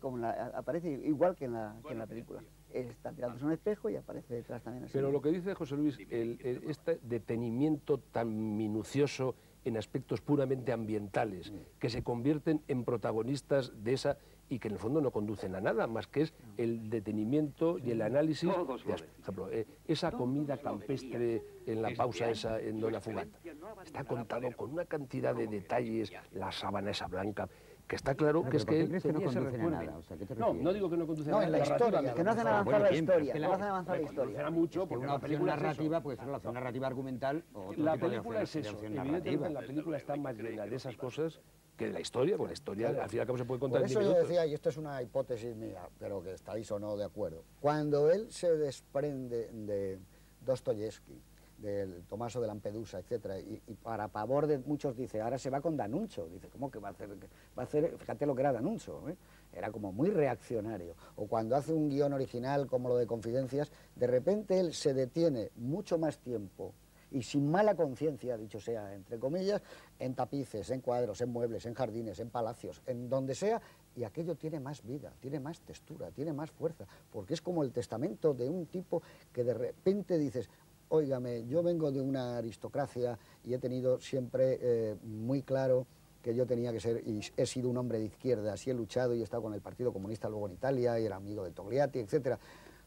igual que en la película. Está tirándose un espejo y aparece detrás también así. Pero lo que dice José Luis, este detenimiento tan minucioso en aspectos puramente ambientales, que se convierten en protagonistas de esa y que en el fondo no conducen a nada, más que es el detenimiento y el análisis. Por ejemplo, esa comida campestre en la pausa esa en Dona Fugata. Está contado con una cantidad de detalles, la sábana esa blanca, que está claro que es que él ¿Crees que no tenía ese conducen a recuerdo. nada? O sea, ¿qué te No, refieres? no digo que no conducen No, a en nada. la historia, narrativamente. que no hacen avanzar Bueno, la bien, historia, es que no hacen avanzar la historia. Conducen a mucho, Que porque una la opción película es eso. narrativa puede ser la opción narrativa argumental o otro La tipo de película es opción, de eso. opción Evidentemente narrativa. la película está más llena de esas cosas que de la historia, porque la historia al fin y al cabo se puede contar Por en eso 10 yo minutos. decía, y esto es una hipótesis mía, pero que estáis o no de acuerdo, cuando él se desprende de Dostoyevsky, del Tomaso de Lampedusa, etcétera, y para pavor de muchos dice, ahora se va con D'Annunzio, dice, ¿cómo que va a hacer? Fíjate lo que era D'Annunzio, ¿eh? Era como muy reaccionario. O cuando hace un guión original como lo de Confidencias, de repente él se detiene mucho más tiempo y sin mala conciencia, dicho sea, entre comillas, en tapices, en cuadros, en muebles, en jardines, en palacios, en donde sea, y aquello tiene más vida, tiene más textura, tiene más fuerza, porque es como el testamento de un tipo que de repente dices, óigame, yo vengo de una aristocracia y he tenido siempre muy claro que yo tenía que ser, y he sido un hombre de izquierda, así he luchado y he estado con el Partido Comunista luego en Italia y era amigo de Togliatti, etcétera,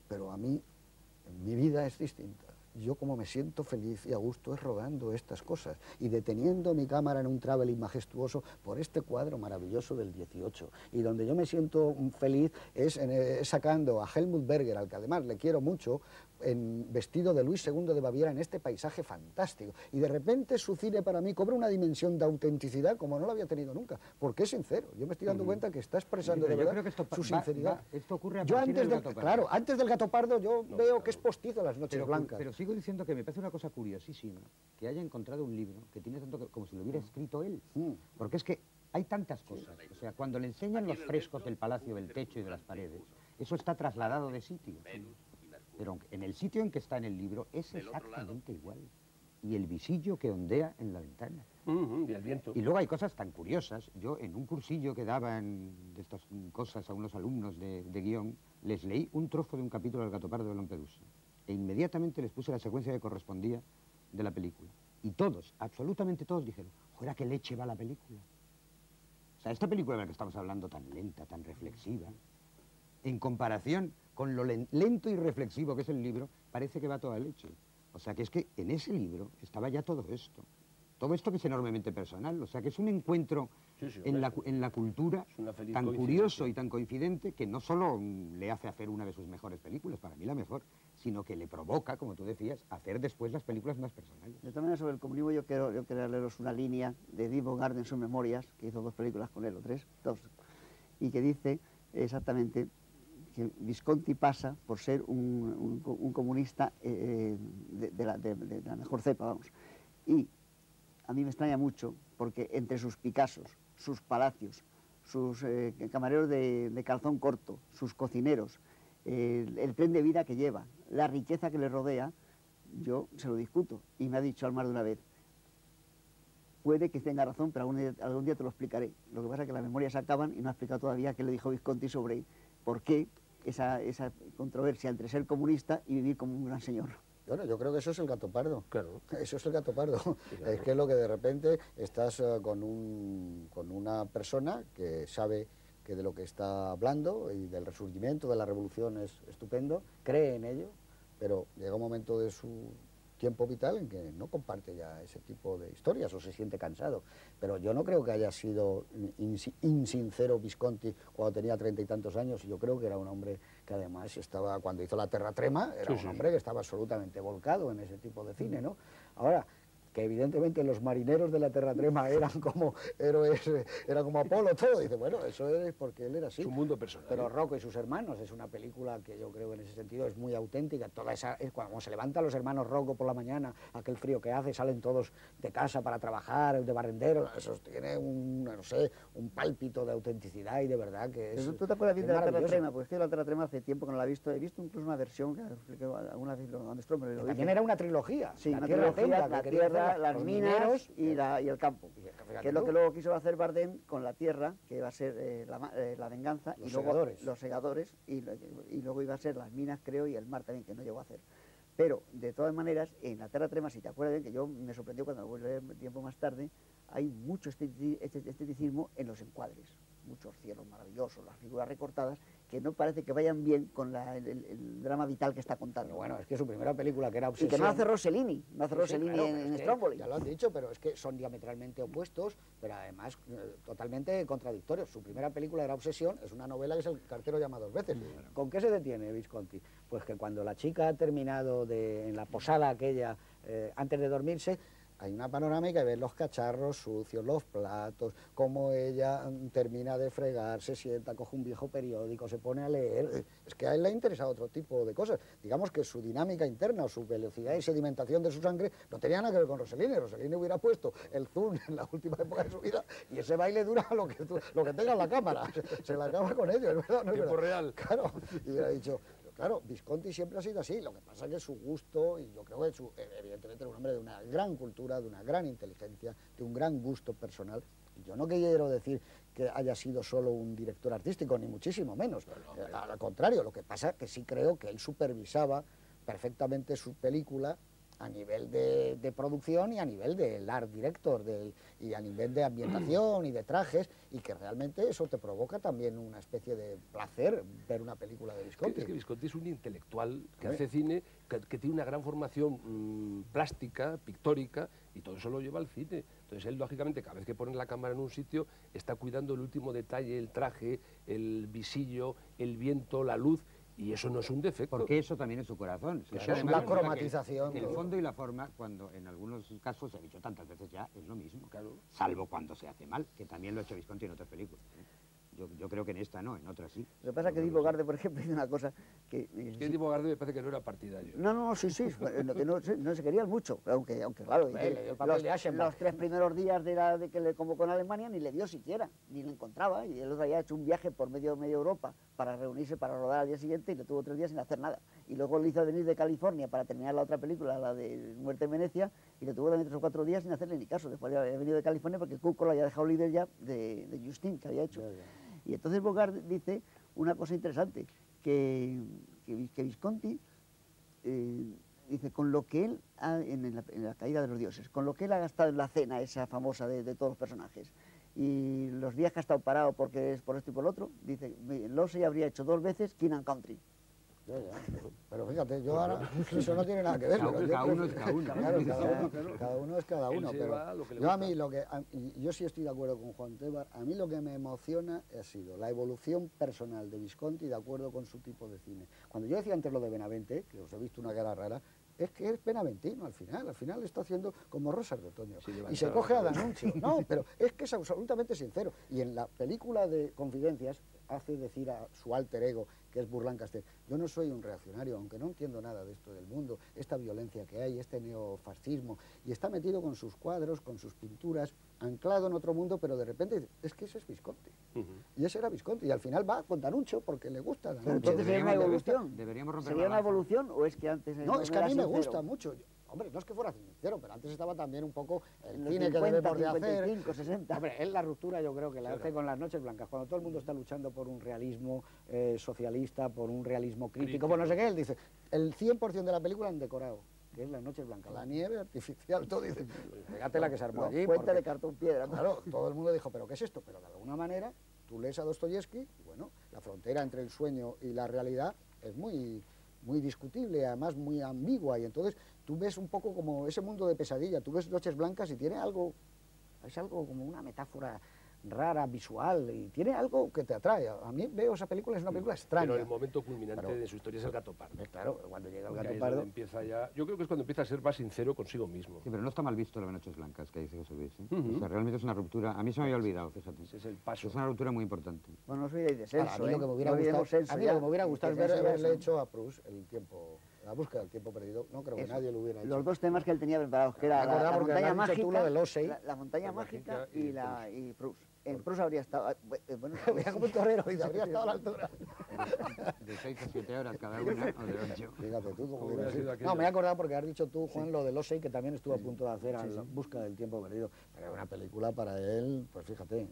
pero a mí, mi vida es distinta. yo como me siento feliz y a gusto es rodando estas cosas y deteniendo mi cámara en un traveling majestuoso por este cuadro maravilloso del 18. Y donde yo me siento feliz es sacando a Helmut Berger, al que además le quiero mucho, en vestido de Luis II de Baviera en este paisaje fantástico. Y de repente su cine para mí cobra una dimensión de autenticidad como no lo había tenido nunca, porque es sincero. Yo me estoy dando cuenta que está expresando de verdad su sinceridad. Esto ocurre a Yo partir antes del Gato Pardo. claro, antes del Gato Pardo yo veo que es postizo Las noches blancas. Pero sigo diciendo que me parece una cosa curiosísima que haya encontrado un libro que tiene tanto como si lo hubiera escrito él. Porque es que hay tantas cosas. O sea, cuando le enseñan los frescos del palacio, del techo y de las paredes, eso está trasladado de sitio. Pero en el sitio en que está en el libro es exactamente igual. Y el visillo que ondea en la ventana. Y el viento. Y luego hay cosas tan curiosas. Yo en un cursillo que daba de estas cosas a unos alumnos de guión, les leí un trozo de un capítulo del Gato Pardo de Lampedusa. E inmediatamente les puse la secuencia que correspondía de la película. Y todos, absolutamente todos, dijeron, joder, ¿a qué leche va la película? O sea, esta película de la que estamos hablando, tan lenta, tan reflexiva, en comparación con lo lento y reflexivo que es el libro, parece que va toda leche. O sea, que es que en ese libro estaba ya todo esto. Todo esto que es enormemente personal. O sea, que es un encuentro en la cultura tan curioso y tan coincidente que no solo le hace hacer una de sus mejores películas, para mí la mejor, sino que le provoca, como tú decías, hacer después las películas más personales. De todas maneras, sobre el comunismo yo quiero leeros una línea de Di Bogart en sus memorias, que hizo 2 películas con él, o 3, 2, y que dice exactamente que Visconti pasa por ser un comunista de la mejor cepa, vamos. Y a mí me extraña mucho porque entre sus Picassos, sus palacios, sus camareros de calzón corto, sus cocineros, el tren de vida que lleva, la riqueza que le rodea, yo se lo discuto. Y me ha dicho al más de una vez, puede que tenga razón, pero algún día te lo explicaré. Lo que pasa es que las memorias se acaban y no ha explicado todavía qué le dijo Visconti sobre por qué esa controversia entre ser comunista y vivir como un gran señor. Bueno, yo creo que eso es el Gato Pardo. Claro. Eso es el Gato Pardo. Sí, claro. Es que es lo que de repente estás con una persona que sabe que de lo que está hablando y del resurgimiento, de la revolución es estupendo, cree en ello, pero llega un momento de su tiempo vital en que no comparte ya ese tipo de historias o se siente cansado. Pero yo no creo que haya sido insincero Visconti cuando tenía 30 y tantos años. Yo creo que era un hombre que además estaba, cuando hizo La Terra Trema, era un hombre que estaba absolutamente volcado en ese tipo de cine, ¿no? Ahora, que evidentemente los marineros de la Terra Trema eran como héroes, era como Apolo, todo. Dice, bueno, eso es porque él era así. Su mundo personal. Pero Rocco y sus hermanos es una película que yo creo que en ese sentido es muy auténtica. Toda esa, cuando se levantan los hermanos Rocco por la mañana, aquel frío que hace, salen todos de casa para trabajar, de barrenderos, eso tiene no sé, un pálpito de autenticidad y de verdad que es. Pero ¿tú te acuerdas bien de la Terra Trema? Porque es que la Terra Trema hace tiempo que no la he visto. He visto incluso una versión que alguna vez también era una trilogía. Sí, una trilogía, la tierra, las minas y el campo, que es lo que luego quiso hacer Bardem con la tierra, que iba a ser la venganza, los y luego segadores. Los segadores, y luego iba a ser las minas, creo, y el mar también, que no llegó a hacer. Pero, de todas maneras, en la Terra Trema, si te acuerdas bien, que yo me sorprendió cuando lo voy a leer tiempo más tarde, hay mucho esteticismo en los encuadres, muchos cielos maravillosos, las figuras recortadas, que no parece que vayan bien con el drama vital que está contando. Pero bueno, es que su primera película, que era Obsesión... Y que no hace Rossellini, claro, en Stromboli. Ya lo han dicho, pero es que son diametralmente opuestos, pero además totalmente contradictorios. Su primera película era Obsesión, es una novela que es El cartero llama 2 veces. Claro. ¿Con qué se detiene Visconti? Pues que cuando la chica ha terminado en la posada aquella, antes de dormirse, hay una panorámica y ves los cacharros sucios, los platos, cómo ella termina de fregar, se sienta, coge un viejo periódico, se pone a leer. Es que a él le interesa otro tipo de cosas. Digamos que su dinámica interna o su velocidad y sedimentación de su sangre no tenía nada que ver con Rossellini. Rossellini hubiera puesto el zoom en la última época de su vida y ese baile dura lo que tenga en la cámara. Se la acaba con ello, ¿es verdad? ¿No es tiempo verdad? Real. Claro, y hubiera dicho... Claro, Visconti siempre ha sido así, lo que pasa es que su gusto, y yo creo que evidentemente era un hombre de una gran cultura, de una gran inteligencia, de un gran gusto personal. Y yo no quiero decir que haya sido solo un director artístico, ni muchísimo menos. Al contrario, lo que pasa es que sí creo que él supervisaba perfectamente su película a nivel de producción y a nivel del art director, y a nivel de ambientación y de trajes, y que realmente eso te provoca también una especie de placer ver una película de Visconti. Es que Visconti es un intelectual que hace cine, que tiene una gran formación plástica, pictórica, y todo eso lo lleva al cine. Entonces él, lógicamente, cada vez que pone la cámara en un sitio, está cuidando el último detalle, el traje, el visillo, el viento, la luz, y eso no es un defecto. Porque eso también es su corazón. Eso es la cromatización. El fondo y la forma, cuando en algunos casos, se ha dicho tantas veces ya, es lo mismo. Claro. Salvo cuando se hace mal, que también lo ha hecho Visconti en otras películas. Yo creo que en esta no, en otras sí. Lo que pasa es que Divo Garde, por ejemplo, dice una cosa que... Es que Divo Garde me parece que no era partidario. No, sí, que no se querían mucho, aunque claro, Le dio el papel de Aschenbach. los 3 primeros días de que le convocó en Alemania ni le dio siquiera, ni le encontraba, y él había hecho un viaje por medio Europa para reunirse, para rodar al día siguiente, y le tuvo 3 días sin hacer nada. Y luego le hizo venir de California para terminar la otra película, la de Muerte en Venecia, y le tuvo también 3 o 4 días sin hacerle ni caso. Después había venido de California porque Cuco lo había dejado líder ya de Justin, que había hecho. Y entonces Bogart dice una cosa interesante, que Visconti dice, con lo que él, en la caída de los dioses, con lo que él ha gastado en la cena esa famosa de todos los personajes, y los días que ha estado parado porque es por esto y por lo otro, dice, Losey habría hecho 2 veces King and Country. Ya. Pero fíjate, yo ahora, eso no tiene nada que ver. Cada uno es cada uno. Claro, cada uno es cada uno. Él se Pero va a lo que le yo gusta. yo sí estoy de acuerdo con Juan Tebar. A mí lo que me emociona ha sido la evolución personal de Visconti de acuerdo con su tipo de cine. Cuando yo decía antes lo de Benavente, que os he visto una cara rara, es que es benaventino al final está haciendo como Rosas de Otoño. Sí, y se coge a D'Annunzio. No, pero es que es absolutamente sincero. Y en la película de Confidencias hace decir a su alter ego, que es Burr Lancaster, yo no soy un reaccionario, aunque no entiendo nada de esto del mundo, esta violencia que hay, este neofascismo, y está metido con sus cuadros, con sus pinturas, anclado en otro mundo, pero de repente dice, es que ese es Visconti. Y ese era Visconti, y al final va con D'Annunzio porque le gusta Pero D'Annunzio. entonces sería una evolución. Deberíamos romper ¿Sería la una lanza. evolución o es que antes... No, es que a era mí me sincero? gusta mucho. Hombre, no es que fuera sincero, pero antes estaba también un poco el En los cine que 50, debemos de hacer. 55, 60. Hombre, él la ruptura yo creo que la hace con Las Noches Blancas, cuando todo el mundo está luchando por un realismo socialista, por un realismo crítico, por no sé qué, él dice, el 100% de la película han decorado, que es Las Noches Blancas, la nieve artificial, todo, dice, fíjate la que se armó allí. Cuenta porque, de cartón piedra. claro, todo el mundo dijo, ¿pero qué es esto? Pero de alguna manera, tú lees a Dostoyevsky, y bueno, la frontera entre el sueño y la realidad es muy discutible, además muy ambigua, y entonces tú ves un poco como ese mundo de pesadilla, tú ves Noches Blancas y tiene algo, es algo como una metáfora rara, visual, y tiene algo que te atrae. A mí veo esa película, es una película extraña. Pero el momento culminante Pero- de su historia es el Gato Pardo. Claro, cuando llega el Porque ahí Gato es Pardo... donde empieza ya, yo creo que es cuando empieza a ser más sincero consigo mismo. Sí, pero no está mal visto lo de Noches Blancas, que dice José Luis. Ujú. O sea, realmente es una ruptura. A mí se me había olvidado, fíjate. Ese es el paso. Es una ruptura muy importante. Bueno, no soy de Ahora, Celso, a mí lo que me hubiera no olvidemos gustado, Celso a mí ya, lo que me hubiera gustado es que Celso ya haberle son- hecho a Proust la búsqueda del tiempo perdido. No creo que Eso. nadie lo hubiera hecho. Los 2 temas que él tenía preparados, que era Me acordaba la porque montaña me has dicho tú mágica, lo de Losey. la montaña La mágica mágica y Proust. En Proust habría estado... Bueno, Había como un torero y habría estado a la altura. De 6 a 7 horas cada una, o de 8. Fíjate tú cómo ¿Cómo hubiera hubiera sido. sido aquello? No, me he acordado porque has dicho tú, Juan, lo de Losey, que también estuvo a punto de hacer a la búsqueda del tiempo perdido. Pero una película para él, pues fíjate.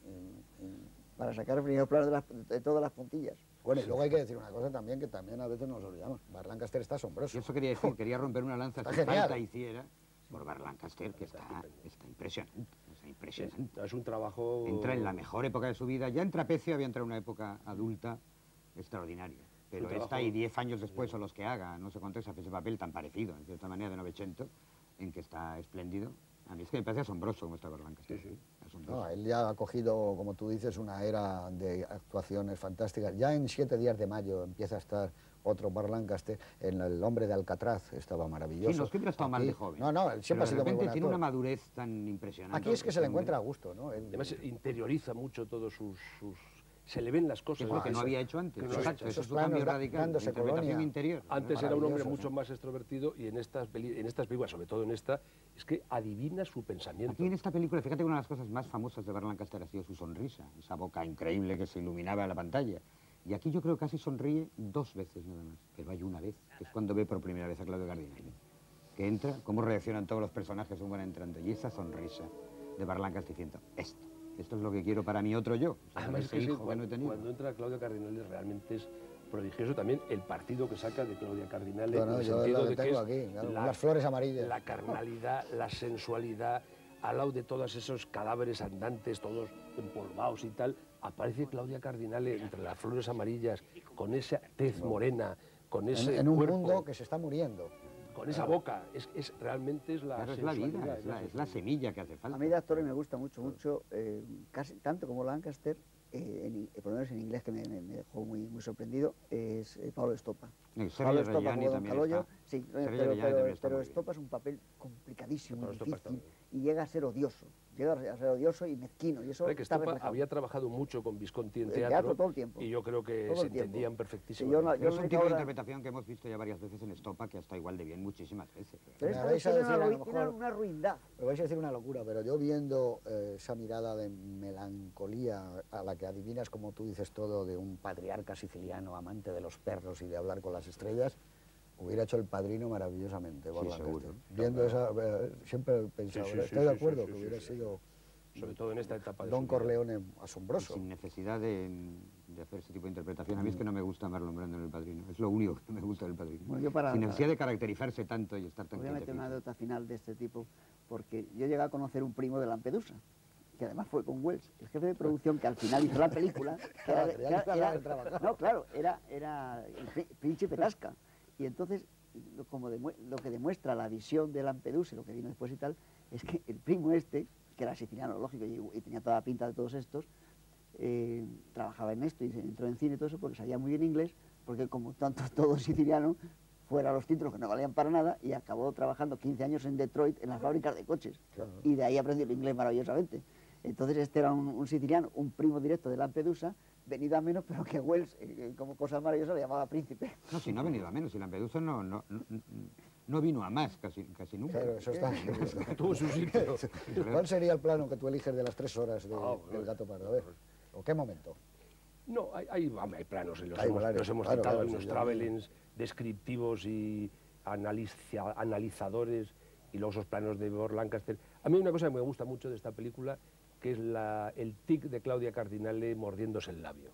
para sacar primeros planos de todas las puntillas. Bueno, y luego hay que decir una cosa también, que también a veces nos olvidamos. Bar Lancaster está asombroso. Y eso quería decir, quería romper una lanza Está que genial. falta hiciera por Bar Lancaster, que está impresionante. Está impresionante. Es un trabajo... Entra en la mejor época de su vida. Ya en Trapecio había entrado en una época adulta extraordinaria. Pero trabajo- esta y 10 años después, o los que haga, no sé cuántos, hace ese papel tan parecido, en cierta manera, de Novecento, en que está espléndido. A mí es que me parece asombroso cómo está Bar Lancaster. Sí, sí. Asombroso. No, él ya ha cogido, como tú dices, una era de actuaciones fantásticas. Ya en 7 días de mayo empieza a estar otro Bar Lancaster. En El hombre de Alcatraz estaba maravilloso. Sí, no, siempre ha estado mal Aquí- de joven. No, no, él siempre Pero ha sido de muy repente buen tiene una actor. madurez tan impresionante. Aquí es que se le encuentra a gusto, ¿no? Él- Además, interioriza mucho todos sus... Se le ven las Que cosas. es lo que no Eso- había hecho antes. que no Exacto, ha hecho. eso es Esos su cambio planos radical. dándose La interpretación colonia. interior. Antes era un hombre Maravilloso, mucho sí. más extrovertido y en estas películas, sobre todo en esta, es que adivina su pensamiento. Aquí en esta película, fíjate que una de las cosas más famosas de Bar Lancaster ha sido su sonrisa, esa boca increíble que se iluminaba en la pantalla. Y aquí yo creo que casi sonríe 2 veces nada más, pero hay una vez, que es cuando ve por primera vez a Claudio Cardinale, que entra, cómo reaccionan todos los personajes según van entrando, y esa sonrisa de Bar Lancaster diciendo, esto es lo que quiero para mi otro yo, o sea, Además, ese es que hijo que no he tenido. cuando entra Claudio Cardinale realmente es prodigioso también el partido que saca de Claudia Cardinale, Bueno, en el yo sentido lo que de que tengo es aquí, claro, las flores amarillas. la carnalidad, la sensualidad, al lado de todos esos cadáveres andantes, todos empolvados y tal, aparece Claudia Cardinale entre las flores amarillas, con esa tez morena, con ese En un cuerpo, mundo que se está muriendo. con esa boca. Realmente es la Claro, es la vida, sensualidad, es la semilla que hace falta. A mí de actores me gusta mucho, casi tanto como Lancaster, por lo menos en inglés, que me dejó muy sorprendido, es Pablo Estopa. Pablo Estopa como Don Caloyo, sí, pero Estopa es un papel complicadísimo, Pablo Estopa difícil, y llega a ser odioso, y mezquino, y eso que está Estopa reflejado. había trabajado mucho con Visconti en El teatro, todo el tiempo. y yo creo que Todo se el tiempo. entendían Sí, perfectísimamente. Pero es un tipo de ahora- interpretación que hemos visto ya varias veces en Estopa, que está igual de bien muchísimas veces. Pero Me esta vais a tiene decir, a lo mejor- tiene una ruindad. Me vais a decir una locura, pero yo viendo esa mirada de melancolía a la que adivinas, como tú dices todo, de un patriarca siciliano, amante de los perros y de hablar con las estrellas, hubiera hecho El Padrino maravillosamente. Lancaster. seguro. Viendo esa, siempre he pensado, Sí, sí, estoy sí, de sí, acuerdo, sí, que sí, hubiera sí. sido Sobre todo en esta etapa de Don su vida. Corleone asombroso. Sin necesidad de hacer ese tipo de interpretación. A mí es que no me gusta Marlon Brando en El Padrino. Es lo único que me gusta del Padrino. Bueno, yo para- Sin necesidad de caracterizarse tanto y estar tan Voy a meter una quietecito. anécdota final de este tipo, porque yo llegué a conocer un primo de Lampedusa, que además fue con Wells, el jefe de producción que al final hizo la película. que no, claro, era el príncipe Tasca. Y entonces, lo que demuestra la visión de Lampedusa y lo que vino después y tal, es que el primo este, que era siciliano, lógico, y tenía toda la pinta de todos estos, trabajaba en esto y entró en cine y todo eso porque sabía muy bien inglés, porque como tanto todo siciliano, fuera los títulos que no valían para nada, y acabó trabajando 15 años en Detroit en las fábricas de coches. Y de ahí aprendió el inglés maravillosamente. Entonces este era un siciliano, un primo directo de Lampedusa, venido a menos, pero que Wells, como cosa maravillosa, le llamaba príncipe. No, si no ha venido a menos, si Lampedusa no vino a más casi nunca. Claro, eso está. Tuvo su sitio. ¿Cuál sería el plano que tú eliges de las 3 horas del Gato Pardo? A ver, ¿o qué momento? No, hay planos, los Hay hemos varios, citado, claro, hay unos sí, travelings descriptivos y analizadores, y luego esos planos de Burt Lancaster. A mí hay una cosa que me gusta mucho de esta película, que es el tic de Claudia Cardinale mordiéndose el labio.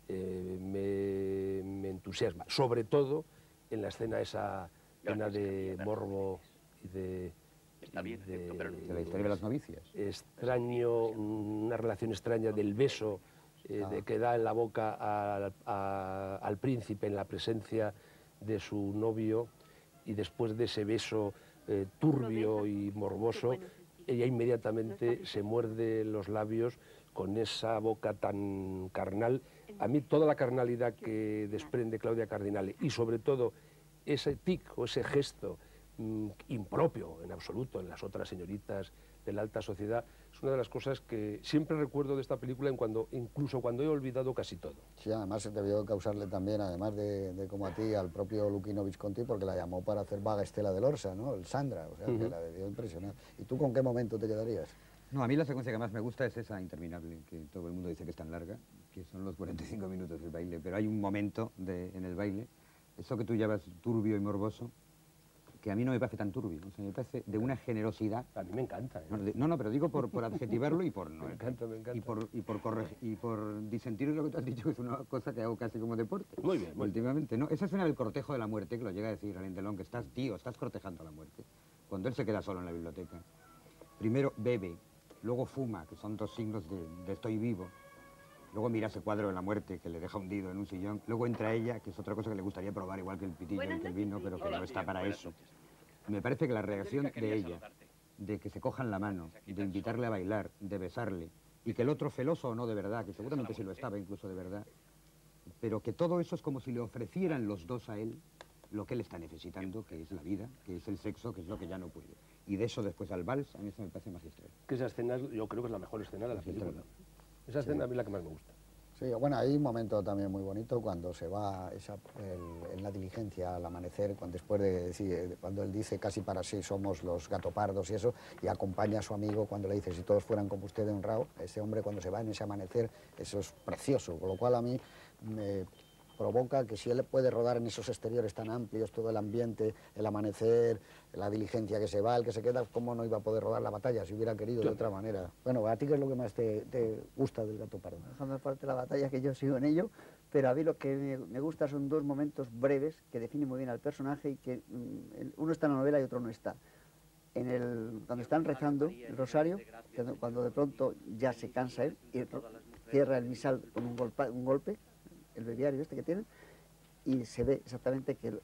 Me entusiasma, sobre todo en la escena esa llena de morbo y de De la historia de las novicias. una relación extraña del beso de que da en la boca al príncipe en la presencia de su novio, y después de ese beso turbio y morboso, ella inmediatamente se muerde los labios con esa boca tan carnal. A mí toda la carnalidad que desprende Claudia Cardinale, y sobre todo ese tic o ese gesto impropio en absoluto en las otras señoritas de la alta sociedad, es una de las cosas que siempre recuerdo de esta película, incluso cuando he olvidado casi todo. Sí, además debió causarle también, además de como a ti, al propio Luchino Visconti, porque la llamó para hacer Vaga Estela de Lorsa, ¿no? El Sandra, o sea, que la debió impresionar. ¿Y tú con qué momento te quedarías? No, a mí la secuencia que más me gusta es esa interminable, que todo el mundo dice que es tan larga, que son los 45 minutos del baile, pero hay un momento en el baile, eso que tú llamas turbio y morboso, que a mí no me parece tan turbio, o sea, me parece de una generosidad. A mí me encanta. No, pero digo por adjetivarlo y por no. Me encanta. Y por disentir lo que tú has dicho, que es una cosa que hago casi como deporte. Muy bien, muy bien. Últimamente, ¿no? Esa escena del cortejo de la muerte, que lo llega a decir Alain Delon, que estás cortejando a la muerte. Cuando él se queda solo en la biblioteca. Primero bebe, luego fuma, que son 2 signos de estoy vivo. Luego mira ese cuadro de la muerte que le deja hundido en un sillón. Luego entra ella, que es otra cosa que le gustaría probar, igual que el pitillo y que el vino, pero que no está para eso. Me parece que la reacción de ella, de que se cojan la mano, de invitarle a bailar, de besarle, y que el otro celoso o no de verdad, que seguramente sí lo estaba incluso de verdad, pero que todo eso es como si le ofrecieran los dos a él lo que él está necesitando, que es la vida, que es el sexo, que es lo que ya no puede. Y de eso después al vals, a mí eso me parece magistral. Que esa escena yo creo que es la mejor escena de la película. Esa escena a mí es la que más me gusta. Sí, bueno, hay un momento también muy bonito cuando se va en la diligencia al amanecer, después de decir, cuando él dice casi para sí somos los gatopardos y eso, y acompaña a su amigo cuando le dice si todos fueran como usted de honrado, ese hombre cuando se va en ese amanecer, eso es precioso, con lo cual a mí me provoca que si él puede rodar en esos exteriores tan amplios, todo el ambiente, el amanecer, la diligencia que se va, el que se queda, ¿cómo no iba a poder rodar la batalla si hubiera querido de otra manera? Bueno, ¿a ti qué es lo que más te gusta del Gato Pardo? Dejando aparte la batalla, que yo sigo en ello, Pero a mí lo que me gusta son dos momentos breves que definen muy bien al personaje y que uno está en la novela y otro no está. Cuando están rezando el rosario, cuando de pronto ya se cansa él y cierra el misal con un golpe, el breviario este que tienen, y se ve exactamente que él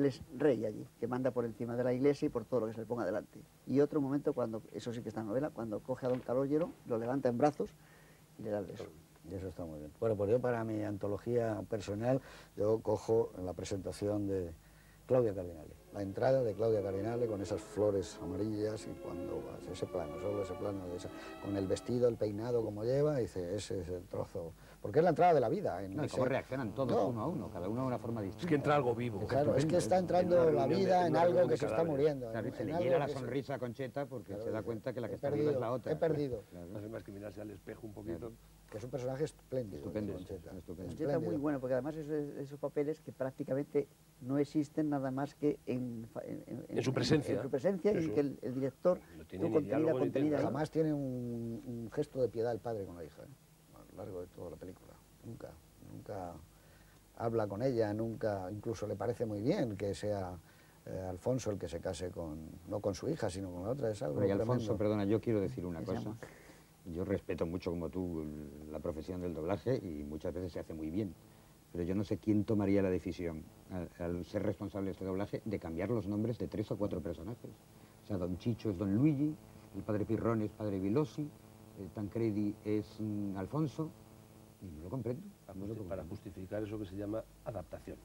es rey allí, que manda por encima de la iglesia y por todo lo que se le ponga delante. Y otro momento, cuando eso sí que está en la novela, cuando coge a don Calogero, lo levanta en brazos y le da el beso. Y eso está muy bien. Bueno, pues yo para mi antología personal, yo cojo en la presentación de Claudia Cardinale, la entrada de Claudia Cardinale con esas flores amarillas y cuando vas, ese plano, solo ese plano de esa, con el vestido, el peinado como lleva, dice, ese es el trozo, porque es la entrada de la vida. No, y cómo reaccionan todos uno a uno, cada uno de una forma distinta. Es que entra algo vivo. Claro, es que está entrando la vida en algo que se está muriendo. Claro, se le llena la sonrisa a Concheta porque se da cuenta que la que está viva es la otra. He perdido. No hace más que mirarse al espejo un poquito. Que es un personaje espléndido. Estupendo, Concheta. Concheta muy bueno, porque además esos papeles que prácticamente no existen nada más que en su presencia. En su presencia y que el director, No tiene tú ni diálogo ni contenida ahí. Jamás tiene un gesto de piedad el padre con la hija, a lo largo de toda la película. Nunca habla con ella, nunca, incluso le parece muy bien que sea Alfonso el que se case no con su hija, sino con la otra. Es algo Pero y Alfonso, tremendo. perdona, yo quiero decir una ¿Qué cosa. se llama? Yo respeto mucho, como tú, la profesión del doblaje y muchas veces se hace muy bien. Pero yo no sé quién tomaría la decisión, al ser responsable de este doblaje, de cambiar los nombres de 3 o 4 personajes. O sea, Don Chicho es Don Luigi, el Padre Pirrón es Padre Vilossi, Tancredi es Alfonso, y no lo comprendo. Para justificar eso que se llama adaptación.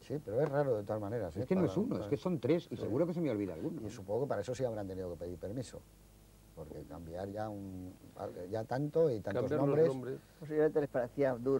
Sí, pero es raro de todas maneras. Es que no es uno, es que son 3 y seguro que se me olvida alguno. Y supongo que para eso sí habrán tenido que pedir permiso. Porque cambiar ya tanto y tantos Cambiar los nombres... nombres. Posiblemente les parecía duro.